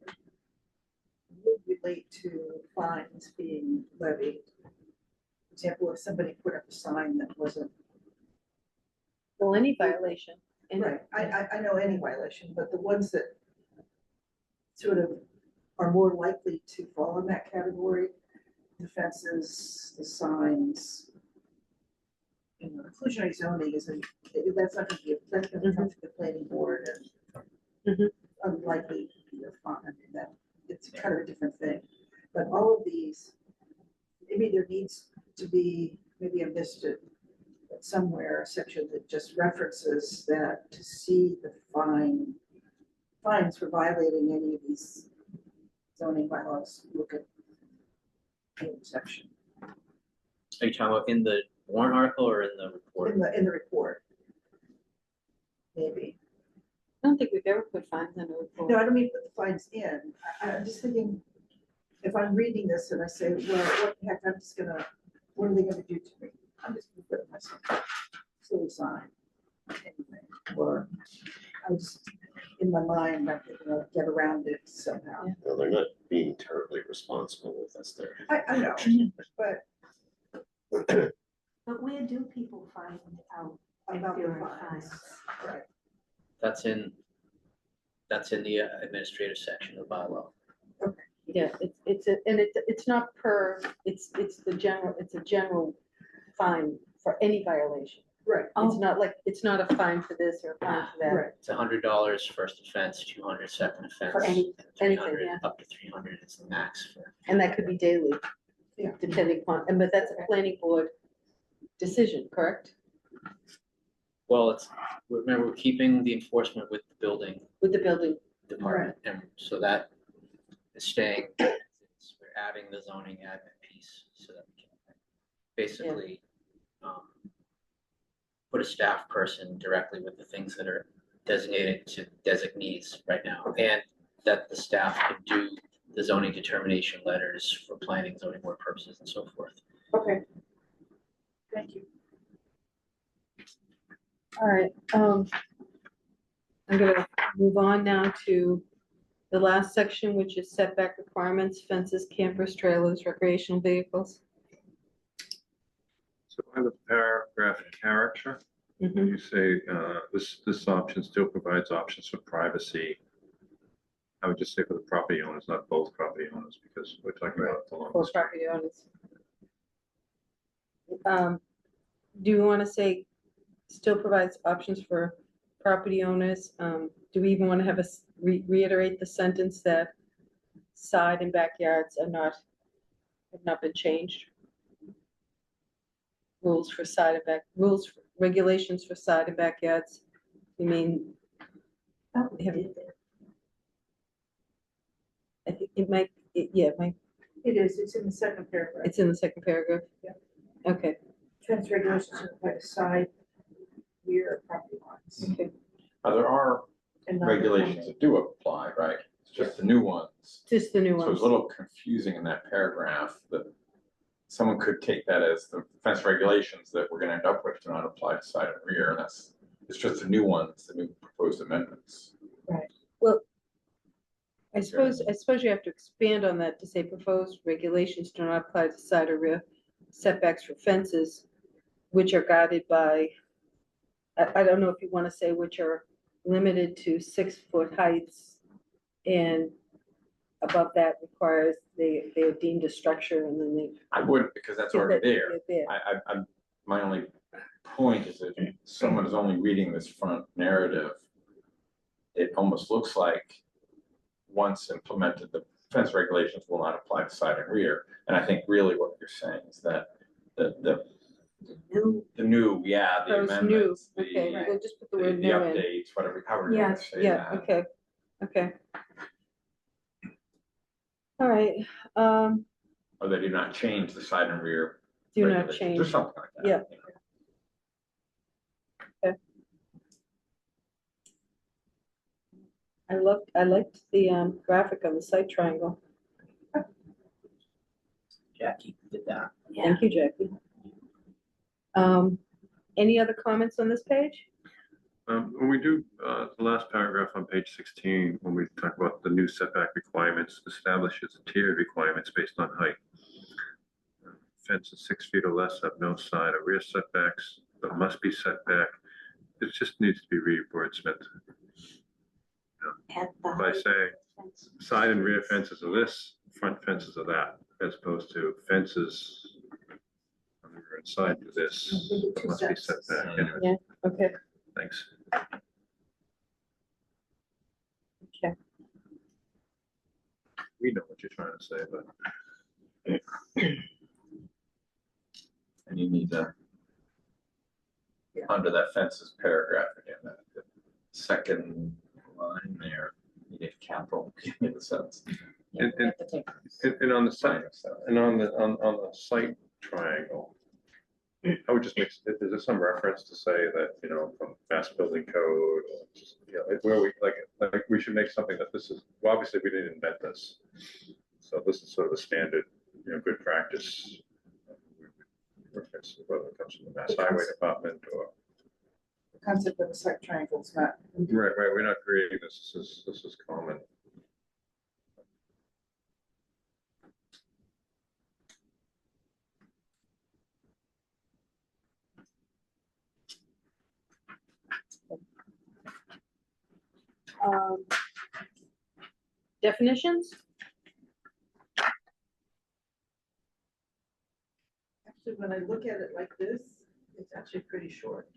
would relate to fines being levied. For example, if somebody put up a sign that wasn't. Well, any violation. Right, I know any violation, but the ones that sort of are more likely to fall in that category, the fences, the signs. Inclusionary zoning that's not gonna be, that's gonna come to the planning board and Mhm. unlikely to be a fine, I mean, that, it's kind of a different thing. But all of these, maybe there needs to be, maybe I missed it, but somewhere, a section that just references that to see the fines for violating any of these zoning bylaws, look at the section Are you talking about in the warrant article or in the report? in the report. Maybe. I don't think we've ever put fines in a report. No, I don't mean put the fines in. I'm just thinking, if I'm reading this and I say, well, what the heck, what are they gonna do to me? I'm just gonna put it myself. Silly sign. Anything. Or I was, in my mind, I'm gonna get around it somehow. Well, they're not being terribly responsible with us there. I know, but But where do people find out if about there the are fines, fines? right. That's in the administrative section of the bylaw. Yeah, it's not per, it's a general fine for any violation. Right. It's not like, it's not a fine for this or a fine for that. Right. It's $100 first offense, 200 second offense. For anything, and 300 yeah. Up to 300 is the max for. And that could be daily. Yeah. Depending upon, but that's a planning board decision, correct? Well, remember, we're keeping the enforcement with the building With the building, department, and so that is staying. We're adding the zoning admin piece so that we can basically put a staff person directly with the things that are designated to designees right now, and that the staff can do the zoning determination letters for planning, zoning board purposes and so forth. Okay. Thank you. all right, I'm gonna move on now to the last section, which is setback requirements, fences, campers, trailers, recreational vehicles. So I have a paragraph character. Mhm. You say, this option still provides options for privacy. I would just say for the property owners, not both property owners, because we're talking about the For longest. property owners. Do you want to say still provides options for property owners? Do we even want to have reiterate the sentence that side and backyards have not been changed? Regulations for side and backyards. You mean, Thought we Have- did that. I think it might, yeah, It is, it's in the second paragraph. it's in the second paragraph. Yeah. Okay, Fence regulations by side, rear property lines. okay. There are and not- regulations that do apply, right? It's just the new ones. Just the new So ones. it's a little confusing in that paragraph that someone could take that as the fence regulations that we're gonna end up with do not apply to side and rear, and it's just the new ones, the new proposed amendments. I suppose you have to expand on that to say proposed regulations do not apply to side or rear setbacks for fences, which are guided by, I don't know if you want to say which are limited to 6-foot heights, and above that requires they are deemed a structure, and then they. I wouldn't, because that's already there. They're there. I'm, my only point is that if someone is only reading this front narrative, it almost looks like once implemented, the fence regulations will not apply to side and rear. And I think really what you're saying is that the new, yeah, the Those new, amendments, okay, the we'll just put the the word new in. updates, whatever, however you want to say Yeah, that. okay, okay. All right, Or they do not change the side and rear do not regulations, change. or something like that. Yeah. I liked the graphic on the site triangle. Jackie did that. Thank you, Jackie. Any other comments on this page? When we do, the last paragraph on page 16, when we talk about the new setback requirements, establishes a tiered requirements based on height. Fences 6 feet or less have no side or rear setbacks, but must be set back. It just needs to be re-wordsmithed At the by height saying fence. side and rear fences are this, front fences are that, as opposed to fences on the rear and side do this, but must be set back. Anyway, Yeah. Okay, thanks. okay. We know what you're trying to say, but And you need to, under that fences paragraph again, that second line there, you need capital, give me the sense. And on the site, and on the site triangle, I would just mix, is there some reference to say that, you know, from Mass Building Code, or just, you know, where we, like we should make something that this is, well, obviously, we didn't invent this. So this is sort of a standard, you know, good practice. Reference, whether it comes from the Mass Highway Department or. The concept of a site triangle is not. Right, we're not creating this, this is common. Definitions? Actually, when I look at it like this, it's actually pretty short.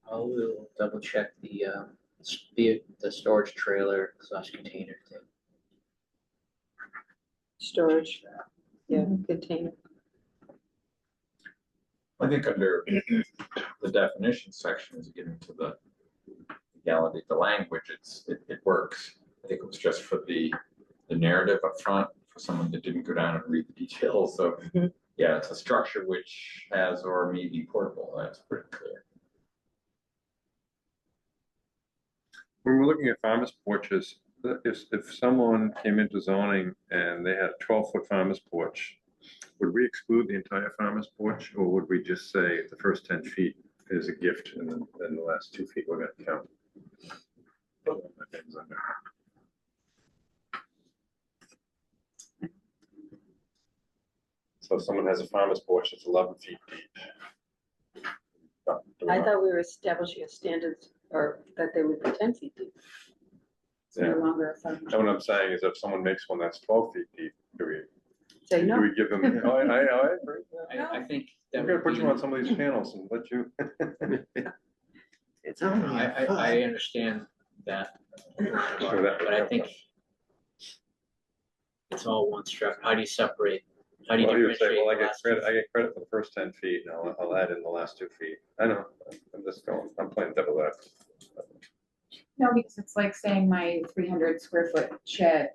I will double check the storage trailer / container thing. Storage, yeah, container. I think under the definition section, as you get into the legality of the language, it works. I think it was just for the narrative up front, for someone that didn't go down and read the details. So, Mhm. yeah, it's a structure which has or may be portable. That's pretty clear. When we're looking at farmers porches, if someone came into zoning and they had a 12-foot farmers porch, would we exclude the entire farmers porch, or would we just say the first 10 feet is a gift and then the last 2 feet we're gonna count? So if someone has a farmer's porch that's 11 feet deep. I thought we were establishing a standard, or that they would be 10 feet deep. It's no longer a fund. And what I'm saying is if someone makes one that's 12 feet deep, Say do no. we give them, oh, I agree. I think that We're gonna would put be, you on some of these panels and let you. It's only I understand that, Sure, that- but I think it's all one structure. How do you separate? How do you Well, he would say, differentiate well, the last two? I get credit for the first 10 feet, and I'll add in the last 2 feet. I know, I'm just going, I'm playing devil advocate. No, because it's like saying my 300 square foot shed.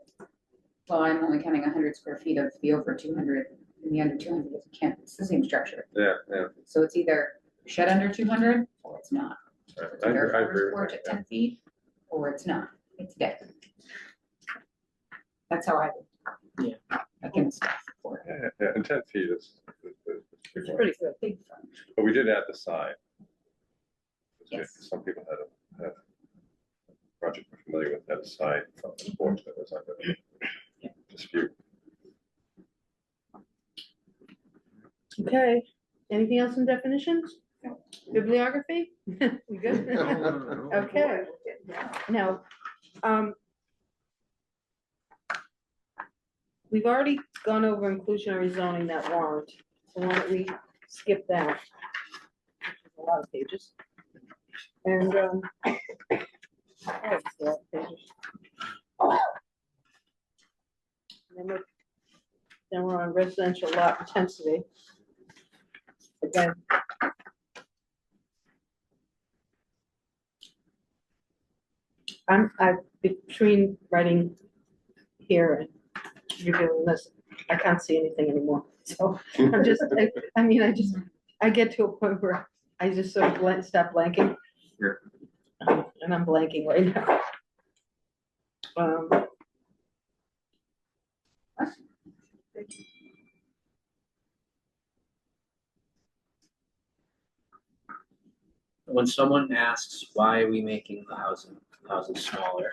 Well, I'm only counting 100 square feet of the over 200 and the under 200, you can't, it's the same structure. Yeah, yeah. So it's either shed under 200 or it's not. Right. It's I either agree- I a agree with porch that, at yeah. 10 feet or it's not, it's dead. That's how I would. Yeah. Against for it. Yeah, and 10 feet is. It's pretty good. Big fund. But we did add the side. Yes. Some people have project we're familiar with, had a side from the porch that was under dispute. Okay, anything else in definitions? Bibliography? We good? Okay. Now, we've already gone over inclusionary zoning that warrant, so why don't we skip that? A lot of pages. And, oh, it's a lot of pages. Then we're on residential lot intensity. Again. Between writing here and reviewing this, I can't see anything anymore. So I'm just, I get to a point where I just sort of stop blanking. Yeah. And I'm blanking right now. When someone asks, why are we making the houses smaller?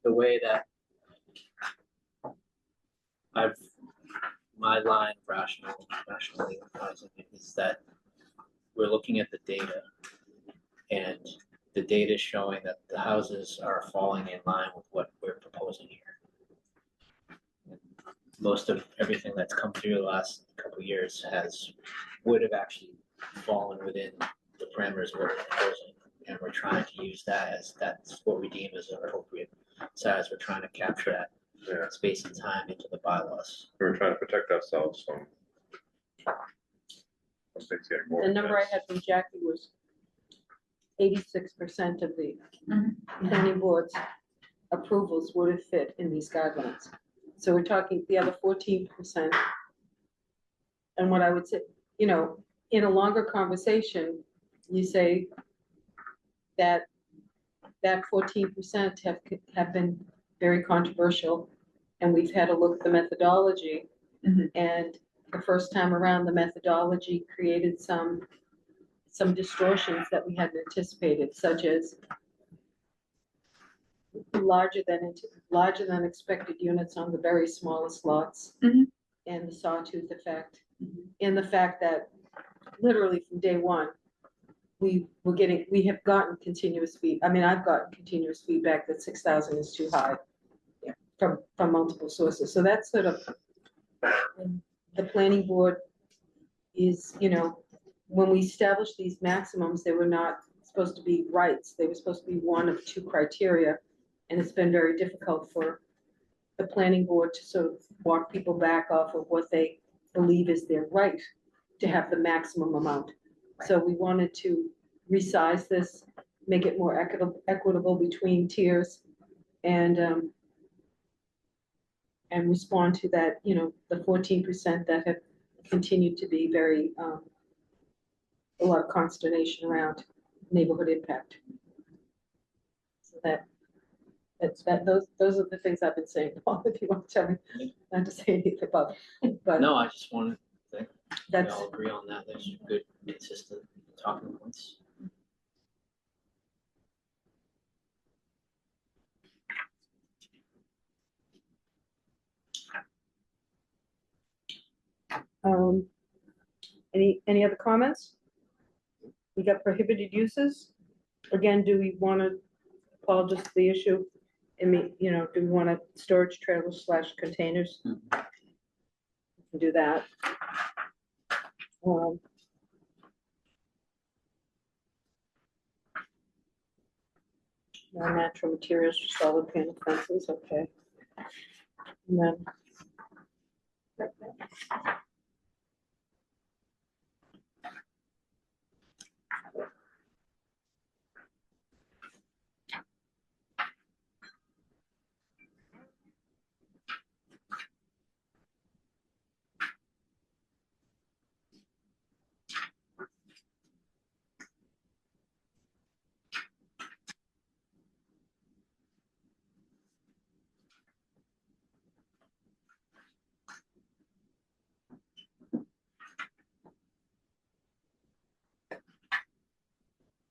The way that my line of rationally analyzing it is that we're looking at the data, and the data is showing that the houses are falling in line with what we're proposing here. Most of everything that's come through the last couple of years would have actually fallen within the parameters we're proposing, and we're trying to use that's what we deem as appropriate size. We're trying to capture that space and time into the bylaws. We were trying to protect ourselves from things getting more. The number I intense. had from Jackie was 86% of the Mhm. planning board's approvals would have fit in these guidelines. So we're talking the other 14%. And what I would say, in a longer conversation, you say that 14% have been very controversial. And we've had a look at the methodology. Mhm. And the first time around, the methodology created some distortions that we hadn't anticipated, such as larger than expected units on the very smallest lots. Mhm. And the sawtooth effect, Mhm. and the fact that literally from day one, we have gotten continuous I've gotten continuous feedback that 6,000 is too high. Yeah, from multiple sources, so that's sort of, the planning board is, when we established these maximums, they were not supposed to be rights, they were supposed to be one of two criteria. And it's been very difficult for the planning board to sort of walk people back off of what they believe is their right to have the maximum amount. So we wanted to resize this, make it more equitable between tiers, and respond to that, the 14% that have continued to be very, a lot of consternation around neighborhood impact. So those are the things I've been saying. Paul, if you want to tell me not to say anything about, but No, I just wanted to think we that's, all agree on that. There's good, consistent talking points. any other comments? We got prohibited uses. Again, do we want to, Paul, just the issue? I mean, you know, do we want to storage trailers / containers? We can do that. Non-natural materials for solar panel fences, okay. And then.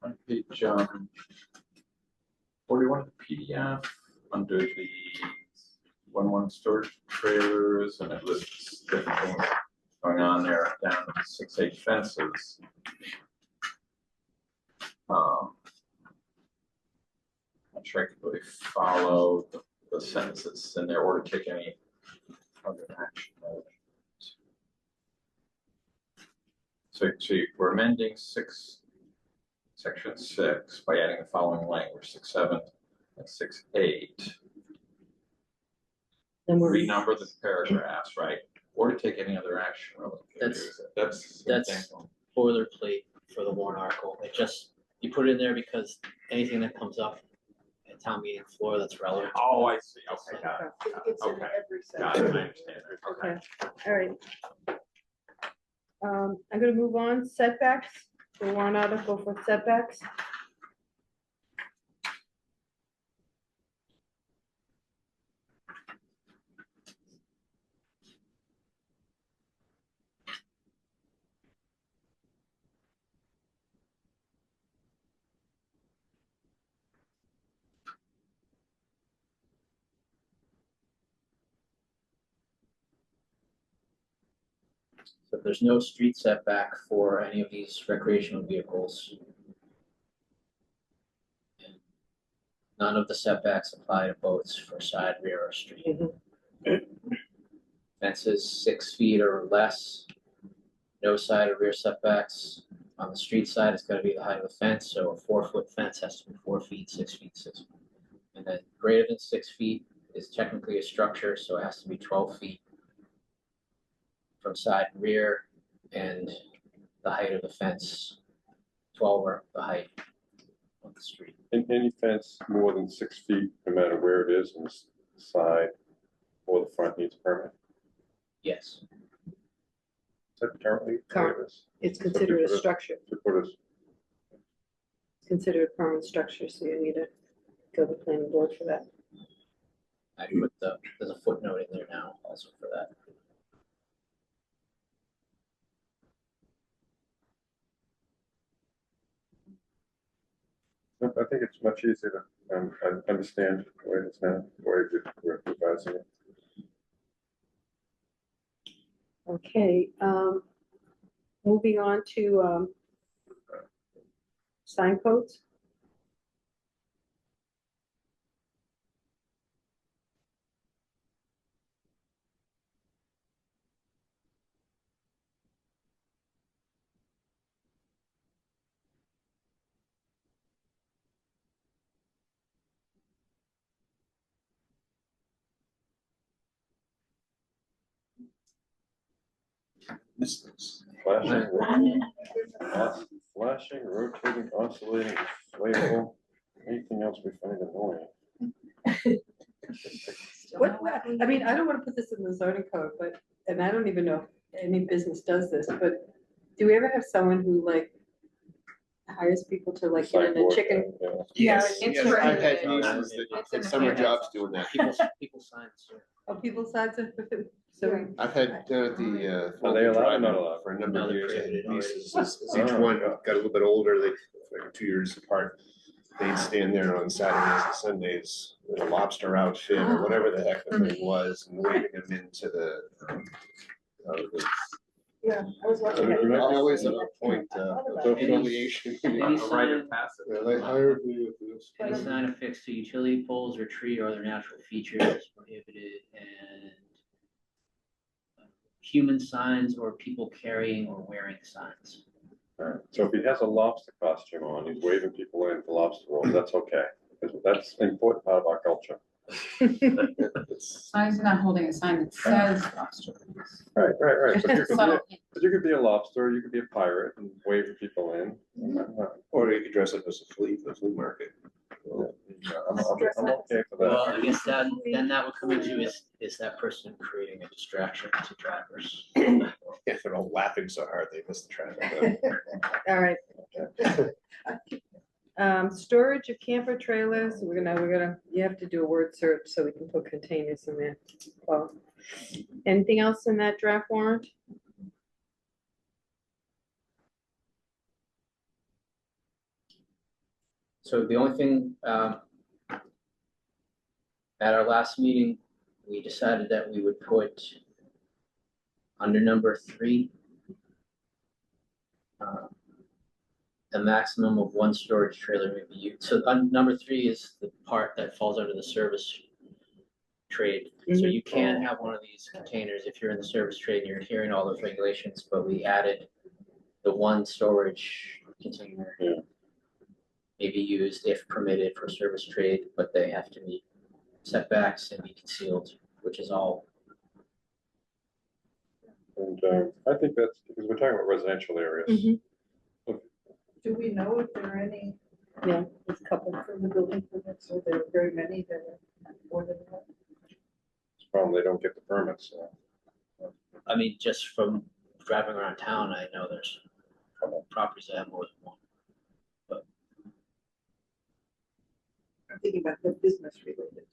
On page 41 of the PDF, under the 1-1 storage trailers, and it lists different things going on there down to 6/8 fences. I'm not sure I could really follow the sentences in there or to take any other action. So we're amending section 6 by adding the following language, 6/7 and 6/8. Then we're, Renumber the paragraphs, right? Or to take any other action relative to That's- it. that's- Boilerplate for the warrant article. It just, you put it in there because anything that comes up at town meeting floor that's relevant. Oh, I see, okay, got it. It's in Okay. every Got section. it, I understand, okay. all right. I'm gonna move on, setbacks, the warrant article for setbacks. So there's no street setback for any of these recreational vehicles. And none of the setbacks apply to boats for side, rear, or street. Fences 6 feet or less, no side or rear setbacks. On the street side, it's gotta be the height of the fence, so a 4-foot fence has to be 4 feet, 6 feet, 6 feet. And then greater than 6 feet is technically a structure, so it has to be 12 feet from side and rear, and the height of the fence, 12 or the height of the street. And any fence more than 6 feet, no matter where it is, on the side or the front needs a permit. Yes. Is that currently? It's considered a So structure, to put us, it's considered a permanent structure, so you need to go to the planning board for that. I put there's a footnote in there now also for that. I think it's much easier to understand the way it is now, the way we're revising it. Okay, moving on to, sign codes. Flashing, rotating, oscillating, inflatable, anything else we find annoying. What, I mean, I don't wanna put this in the zoning code, but, and I don't even know if any business does this, but do we ever have someone who like hires people to like get in a Sideboard, chicken? yeah. Yes, Yes, it's I've had regulated. users that It's in did the summer manual. jobs doing that. People sign, so. Oh, people sides of, so, I've had down at the Are they Fulton allowed or Drive not allowed? for a number No, of they're years. I had prohibited already. leases as each Oh, one okay. got a little bit older, they like 2 years apart. They'd stand there on Saturdays and Sundays with a lobster outfit Ah. or whatever the heck the thing was, and waving them into the Yeah, I was watching They're it. not- Always at a point, Don't affiliation. Any A rite sign, of passage. Yeah, they hired me with this. any sign affixed to utility poles or tree or other natural features is prohibited, and human signs or people carrying or wearing signs. Alright, so if he has a lobster costume on, he's waving people in for lobster rolls, that's okay, because that's an important part of our culture. It's- As long as you're not holding a sign that says lobster. Right. But you could be, So, but you could be a lobster, you could be a pirate and waving people in. Or you could dress up as a flea market. I'm okay for Well, that. I guess then that would come into is that person creating a distraction to drivers? Yeah, they're all laughing so hard they miss the traffic. All right. Storage of camper trailers, we're gonna, you have to do a word search so we can put containers in there. Well, anything else in that draft warrant? So the only thing, at our last meeting, we decided that we would put under number 3, a maximum of 1 storage trailer may be used. So number 3 is the part that falls under the service trade. So you can have one of these containers if you're in the service trade and you're adhering to all those regulations, but we added the 1 storage container. Yeah. May be used if permitted for service trade, but they have to meet setbacks and be concealed, which is all. And I think that's, because we're talking about residential areas. Mhm. Do we know if there are any Yeah, there's a couple. from the building permits, or there are very many that are more than that? It's a problem, they don't get the permits, so. I mean, just from driving around town, I know there's a couple of properties that have more than 1. I'm thinking about the business related.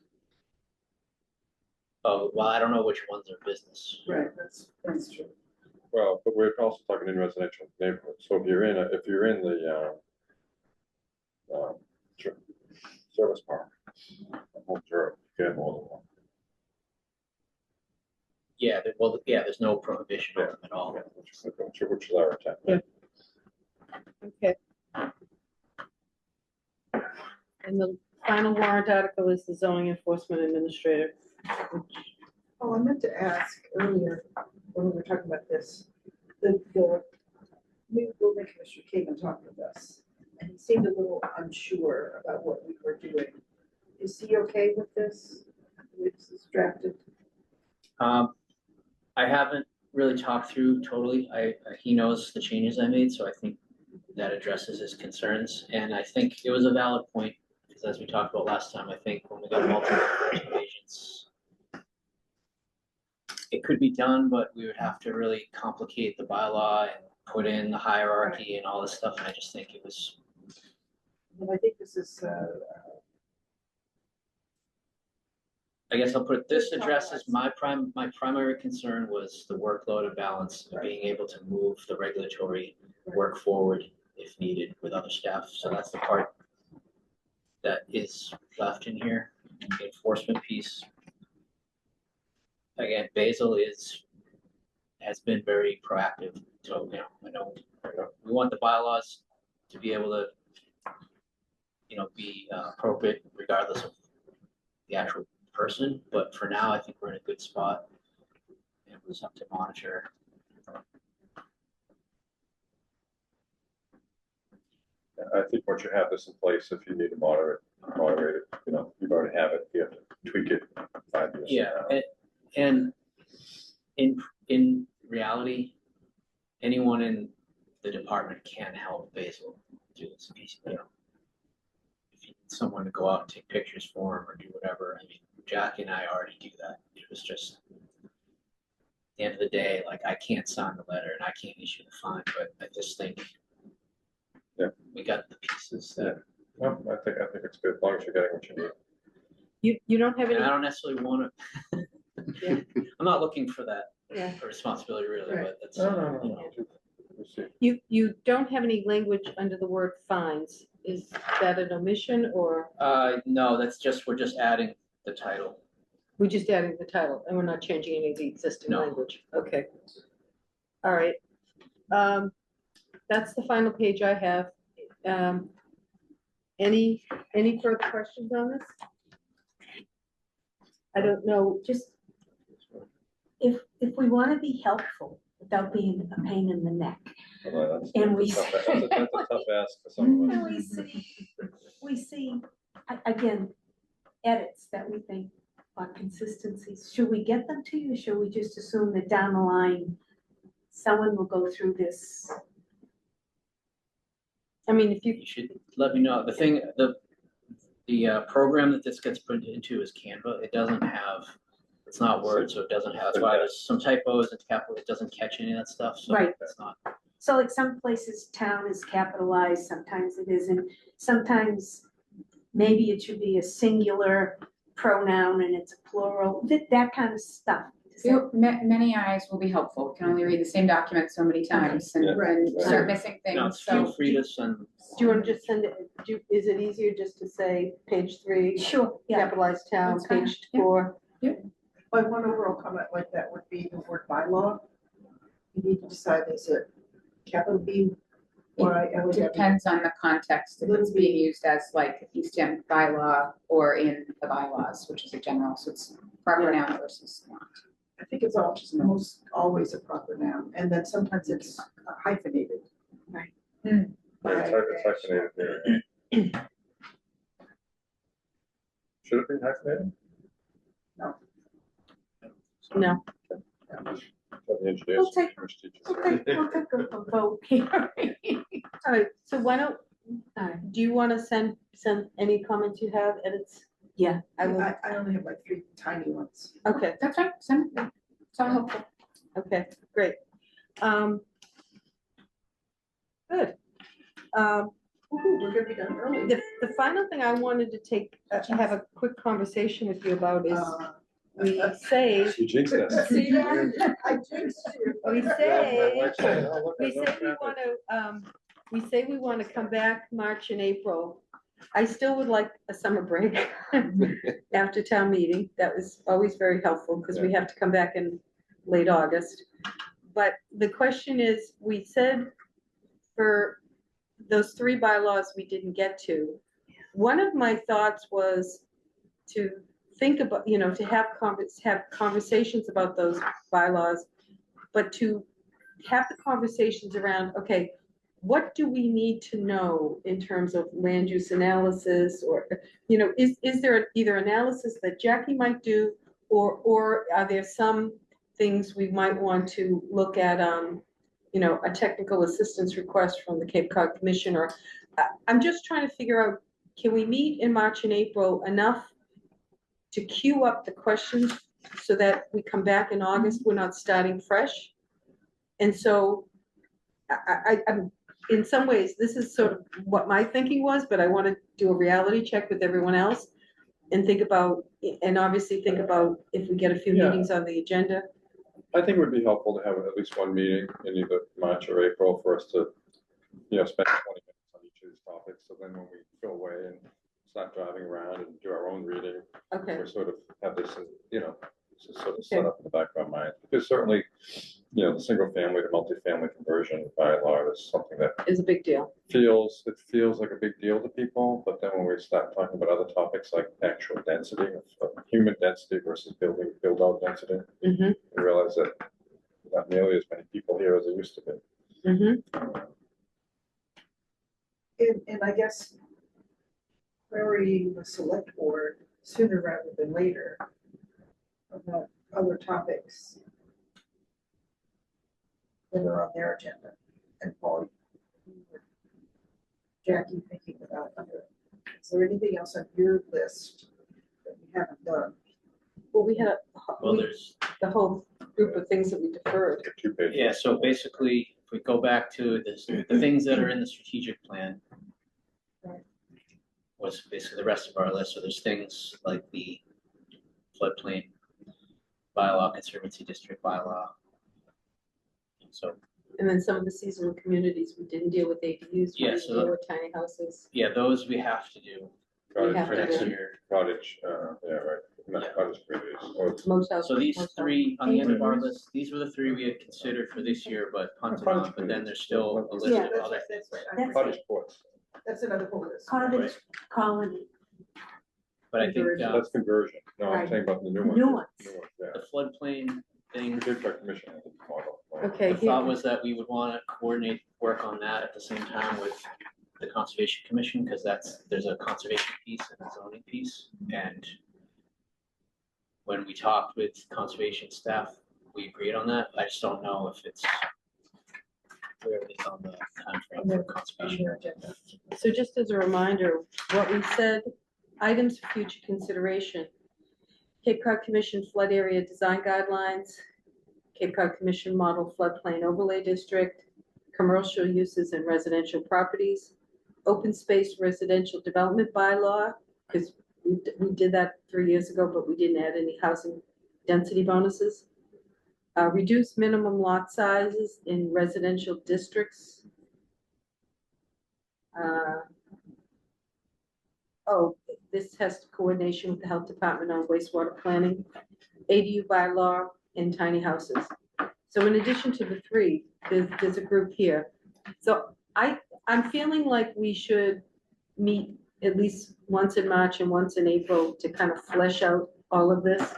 Oh, well, I don't know which ones are business. Right, that's true. Well, but we're also talking in residential neighborhoods, so if you're in the, service park, home sure, you get more than one. Yeah, there's no prohibition on them at all. Yeah, which is our intent. Yeah. Okay. And the final warrant article is the zoning enforcement administrator. Oh, I meant to ask earlier, when we were talking about this, the new building commissioner came and talked with us, and he seemed a little unsure about what we were doing. Is he okay with this? It's drafted. I haven't really talked through totally. He knows the changes I made, so I think that addresses his concerns. And I think it was a valid point, because as we talked about last time, I think when we got multiple agents, it could be done, but we would have to really complicate the bylaw and put in the hierarchy and all this stuff. And I just think it was, And I think this is, I guess I'll put it, this addresses my primary concern was the workload and balance of being able to move the regulatory work forward if needed with other staff. So that's the part that is left in here. The enforcement piece. Again, Basil has been very proactive. So, I know we want the bylaws to be able to, be appropriate regardless of the actual person. But for now, I think we're in a good spot. It was up to monitor. I think once you have this in place, if you need to moderate it, you already have it, you have to tweak it 5 years. Yeah, and in reality, anyone in the department can help Basil do this piece. If you need someone to go out and take pictures for him or do whatever, I mean, Jackie and I already do that. It was just at the end of the day, like, I can't sign the letter and I can't issue the fine, but I just think we got the pieces that. Well, I think it's good, as long as you're getting what you need. You don't have And any, I don't necessarily want to. Yeah. I'm not looking for that yeah, responsibility really, Right. but that's. No. We'll see. you don't have any language under the word fines. Is that an omission, or No, we're just adding the title. we just adding the title and we're not changing any of the existing No. language? Okay. All right. That's the final page I have. Any further questions on this? I don't know, Just, if we want to be helpful without being a pain in the neck, Well, that's- And we- that's a tough- that's a tough ask for some of and us. we see, again, edits that we think are consistencies. Should we get them to you? Should we just assume that down the line, someone will go through this? I mean, if you, You should let me know. The program that this gets put into is Canva. It doesn't have, it's not Word, so it doesn't have, that's why there's some typos and capital, it doesn't catch any of that stuff, so Right. it's not. So like some places, town is capitalized, sometimes it isn't. Sometimes maybe it should be a singular pronoun and it's a plural, that kind of stuff. Many eyes will be helpful, can only read the same document so many times and Yeah. and start missing No, things, feel so. free to send. do you want to just send it, is it easier just to say page 3, Sure, yeah. capitalized town, That's fine, page yeah. 4? My one overall comment like that would be the word bylaw. You need to decide, is it capital B, Y, L, It W? depends on the context, if it's being used as like East Hampton bylaw or in the bylaws, which is a general, so it's proper noun versus not. I think it's almost always a proper noun, and then sometimes it's hyphenated. Right. Yeah, it's hyphenated there. Should it be hyphenated? No. Tell the engineers, We'll take- English teachers. We'll take a vote here. All right, so why don't, do you want to send any comments you have, edits? Yeah. I will, I only have like 3 tiny ones. okay, That's right, send it, it's all helpful. okay, great. Good. Woo-hoo, we're gonna be done early. The final thing I wanted to have a quick conversation with you about is, we say, You jinxed us. See that? I jinxed you. we My say, wife said, "Oh, look, we there's no say we want to come back March and April. I still would like a summer break after town meeting. That was always very helpful because we have to come back in late August. But the question is, we said for those 3 bylaws we didn't get to. One of my thoughts was to think about, to have conversations about those bylaws, but to have the conversations around, okay, what do we need to know in terms of land use analysis, or, is there either analysis that Jackie might do, or are there some things we might want to look at, a technical assistance request from the Cape Cod Commission, or I'm just trying to figure out, can we meet in March and April enough to queue up the questions so that we come back in August, we're not starting fresh? And so I'm, in some ways, this is sort of what my thinking was, but I want to do a reality check with everyone else and think about, and obviously think about if we get a few Yeah. meetings on the agenda. I think it would be helpful to have at least one meeting in either March or April for us to, spend 20 minutes on each of these topics. So then when we go away and start driving around and do our own reading, Okay, we sort of have this, just sort of set up in the back of our mind. Because certainly, the single family to multifamily conversion bylaw is something that is a big deal. feels like a big deal to people, but then when we start talking about other topics like actual density of human density versus build out density, Mm-hmm, we realize that not nearly as many people here as there used to be. mm-hmm. And I guess query the select board sooner rather than later about other topics that are on their agenda. And Paul, Jackie, thinking about is there anything else on your list that we haven't done? Well, we had Well, there's, the whole group of things that we deferred. Get 2 pages. yeah, so basically, if we go back to this, the things that are in the strategic plan. Right. Was basically the rest of our list, so there's things like the floodplain bylaw, conservancy district bylaw. So, And then some of the seasonal communities, we didn't deal with ADUs, we Yeah, didn't so- deal with tiny houses. yeah, those we have to do. We have Cottage, to next do year. cottage, yeah, right, Yeah. not cottage previous, or motel. So these motel. three, on the end of our Mhm. list, these were the three we had considered for this year, but punted Cottage on, but then previous. there's still a list Yeah, of that's other right, things. that's right. That's cottage courts. That's another whole list. Cottage colony, But I think Conversion. That's conversion, no, I'm Right. saying about the new New one. ones. Yeah, the floodplain thing, we did by commission, I think, model. right? Okay, the thought here, was that we would wanna coordinate work on that at the same time with the Conservation Commission, because there's a conservation piece and a zoning piece, and when we talked with conservation staff, we agreed on that. I just don't know if it's where it is on the timeframe for conservation. so just as a reminder, what we said, items for future consideration. Cape Cod Commission flood area design guidelines, Cape Cod Commission model floodplain overlay district, commercial uses and residential properties, open space residential development bylaw, because we did that 3 years ago, but we didn't add any housing density bonuses. Reduce minimum lot sizes in residential districts. Oh, this has coordination with the health department on wastewater planning, ADU bylaw, and tiny houses. So in addition to the three, there's a group here. So I'm feeling like we should meet at least once in March and once in April to kind of flesh out all of this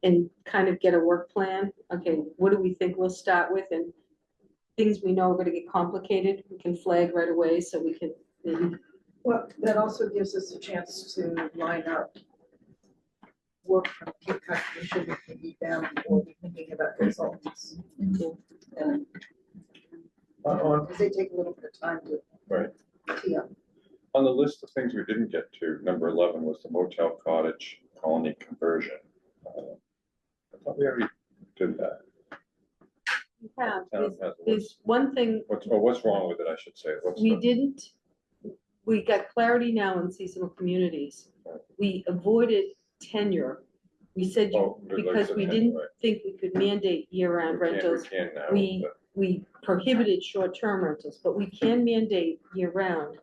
and kind of get a work plan. Okay, what do we think we'll start with, and things we know are gonna get complicated, we can flag right away so we can maybe. Well, that also gives us a chance to line up work from Cape Cod Commission, we can meet them, or we can think about consultants. And, because they take a little bit of time to. Right. tee up. On the list of things we didn't get to, number 11 was the motel cottage colony conversion. I thought we already did that. Yeah, Town has- there's one thing What's wrong with it, I should say? What's we the- didn't, we got clarity now in seasonal communities. We avoided tenure. We said, Oh, there's like because some we tenure, didn't right. think we could mandate year-round We can- rentals. We can now. We, we prohibited short-term rentals, but we can mandate year-round.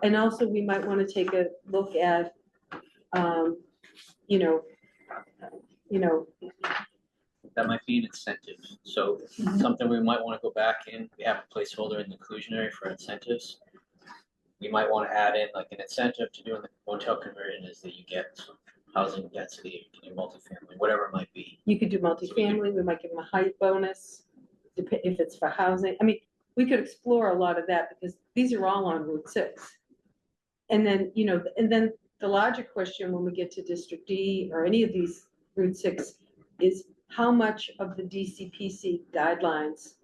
And also, we might want to take a look at, you know, That might be an incentive, so something we might wanna go back in, we have a placeholder in the inclusionary for incentives. We might wanna add in like an incentive to doing the motel conversion is that you get some housing density, you can do multifamily, whatever it might be. you could do multifamily, we might give them a height bonus, if it's for housing. I mean, we could explore a lot of that, because these are all on Route 6. And then, you know, and then the larger question when we get to District D or any of these Route 6 is how much of the DCPC guidelines,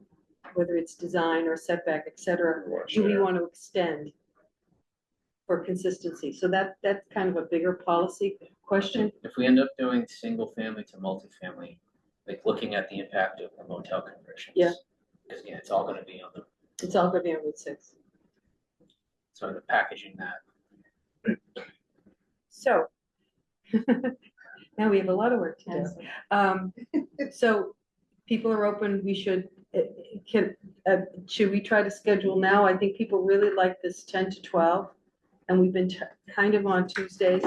whether it's design or setback, et cetera, do we want to extend for consistency? So that's kind of a bigger policy question. If we end up doing single family to multifamily, like looking at the impact of the motel conversions. Yeah. Because again, it's all gonna be on the, It's all gonna be on Route 6. so the packaging that. So now we have a lot of work to do. So people are open, we should, should we try to schedule now? I think people really like this 10 to 12, and we've been kind of on Tuesdays.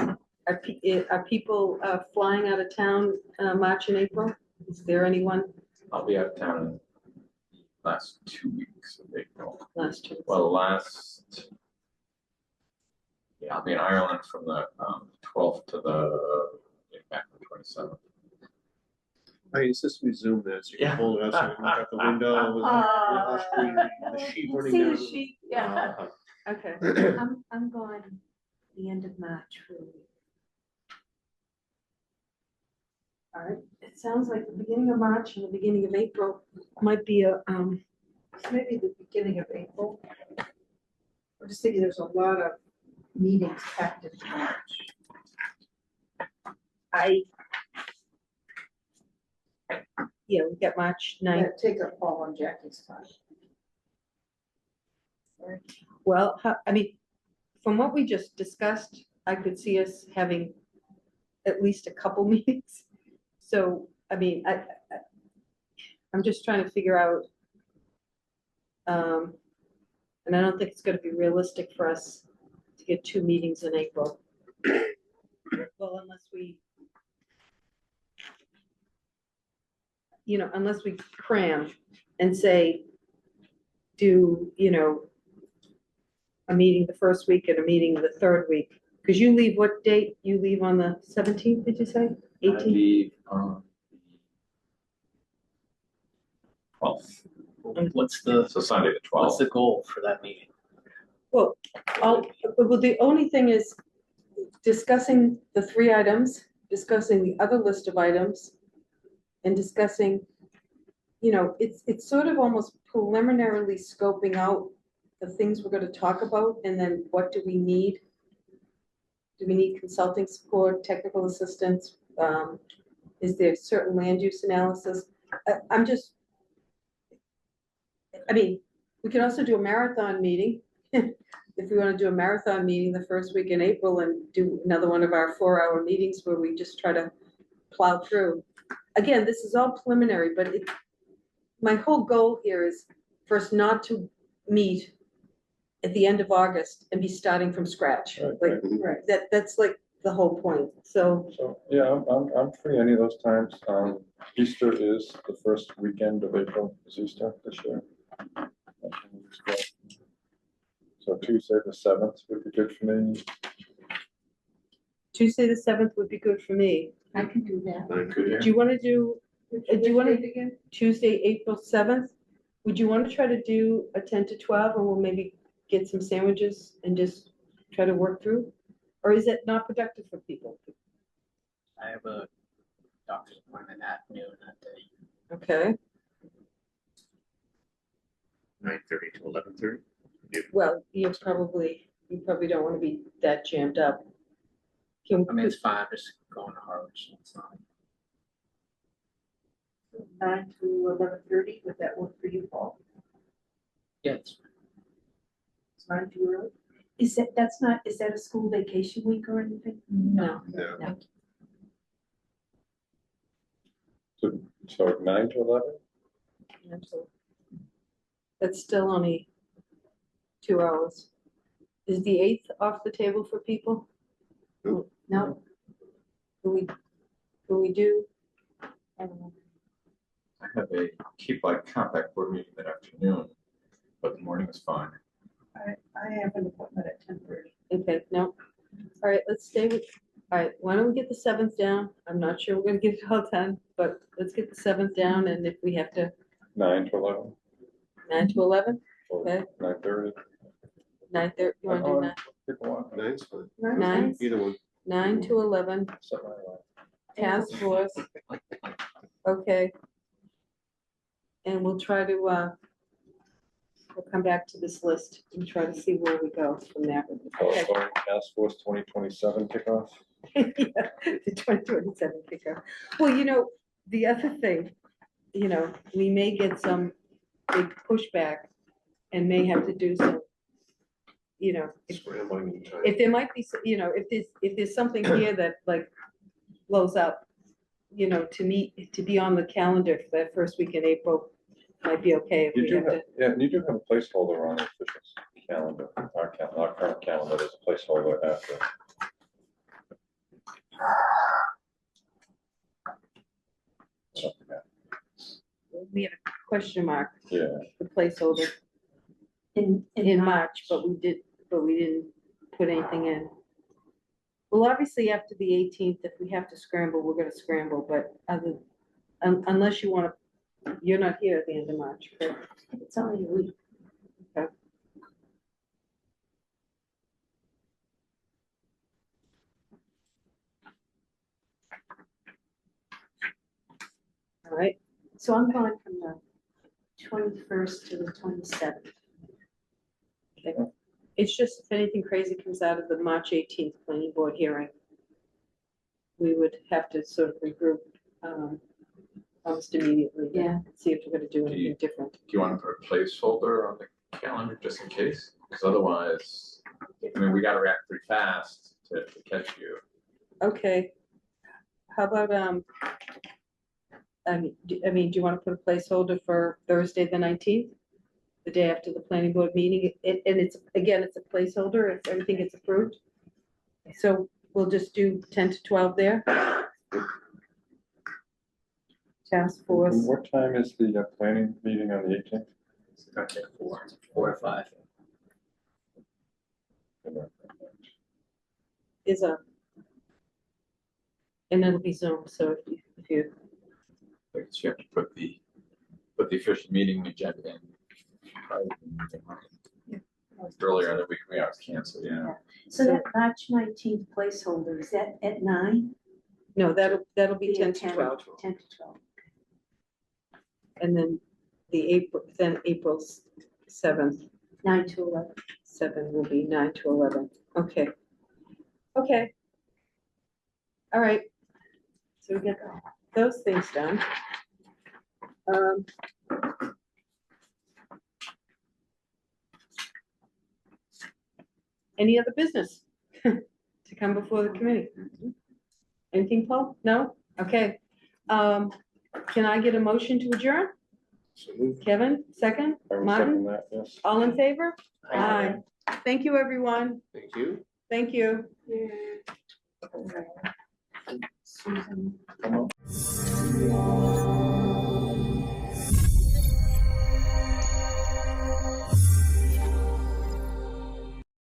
Are people flying out of town March and April? Is there anyone I'll be out of town in the last 2 weeks of April. last year? Well, yeah, I'll be in Ireland from the 12th to back to the 27th. I insist we zoom this, you Yeah. can hold it up, so you can look out the window with the street, the sheep running see down. the sheep, yeah. Okay, I'm gone the end of March for a week. all right. It sounds like the beginning of March and the beginning of April might be a, Maybe the beginning of April. I'm just thinking there's a lot of meetings packed in March. yeah, we got March 9th. That take up Paul and Jackie's time. Well, I mean, from what we just discussed, I could see us having at least a couple meetings. So, I mean, I'm just trying to figure out, and I don't think it's gonna be realistic for us to get 2 meetings in April. unless we cram and say, do, a meeting the first week and a meeting the third week. Because you leave, what date? You leave on the 17th, did you say? I 18th? leave on the 12th, What's the, so Sunday the what's 12th. the goal for that meeting? Well, the only thing is discussing the 3 items, discussing the other list of items, and discussing, it's sort of almost preliminarily scoping out the things we're gonna talk about, and then what do we need? Do we need consulting support, technical assistance? Is there certain land use analysis? We can also do a marathon meeting. If we want to do a marathon meeting the first week in April and do another one of our 4-hour meetings where we just try to plow through. Again, this is all preliminary, but my whole goal here is for us not to meet at the end of August and be starting from scratch. Right, Like, that's like the whole point. So, So, yeah, I'm free any of those times. Easter is the first weekend of April, is Easter this year. So Tuesday the 7th would be good for me. Tuesday, the 7th would be good for me. I can do that. Do you want to do Tuesday, April 7th? Would you want to try to do a 10 to 12, and we'll maybe get some sandwiches and just try to work through? Or is it not productive for people? I have a doctor's appointment at noon that day. Okay, 9:30 to 11:30. well, you probably don't want to be that jammed up. Can, I mean, it's fine, I'm just going to Harwich, so it's not. 9 to 11:30, would that work for you, Paul? Yeah, it's fine. It's 9 too early? Is that a school vacation week or anything? no, No. So 9 to 11? absolutely. That's still only 2 hours. Is the 8th off the table for people? No, Can we do? I don't know. I have a Keep Light Compact board meeting that afternoon, but the morning is fine. I have an appointment at 10:30. Okay, no. All right, let's stay with, all right, why don't we get the 7th down? I'm not sure we're gonna get it all done, but let's get the 7th down, and if we have to, 9 to 11? 9 to 11, Or okay, 9:30? 9:30, you wanna do 9? Pick one. 9's fine. 9, Either one. 9 to 11, Set my alarm. task force. Okay. And we'll try to, we'll come back to this list and try to see where we go from there. Okay. So Task Force 2027 kickoff. Yeah, the 2027 kicker. Well, the other thing, we may get some big pushback and may have to do some, Scrambling in time. if there might be, if there's something here that like blows up, to be on the calendar for that first week in April might be okay if You we do have have, to. yeah, you do have a placeholder on the official calendar. Our current calendar, there's a placeholder after. Something like We had a question mark, that. Yeah, the placeholder in March, but we didn't put anything in. Well, obviously after the 18th, if we have to scramble, we're gonna scramble, but unless you wanna, you're not here at the end of March, correct? it's only a week. All right, So I'm going from the 21st to the 27th. it's just if anything crazy comes out of the March 18th planning board hearing, we would have to sort of regroup, almost immediately. Yeah. See if we're gonna do anything different. Do you want to put a placeholder on the calendar just in case? Because otherwise, I mean, we gotta react pretty fast to catch you. Okay. How about, do you want to put a placeholder for Thursday, the 19th? The day after the planning board meeting, and it's a placeholder if everything gets approved. So we'll just do 10 to 12 there. task force. And what time is the planning meeting on the 18th? I think 4 to 5. Is a. And it'll be Zoom, so if you, I guess you have to put the official meeting agenda in. Earlier in the week, we always cancel, yeah. So that March 19th placeholder, is that at 9? no, that'll be 10 to 10 12. 10 to 12. And then April 7th, 9 to 11. 7 will be 9 to 11. Okay. Okay. All right. So we get those things done. Any other business to come before the committee? Anything, Paul? No? Okay. Can I get a motion to adjourn? So moved. Kevin, second? I will Martin? second that, yes. All in favor? Aye. Thank you, everyone. Thank you. Thank you. Susan. Come on.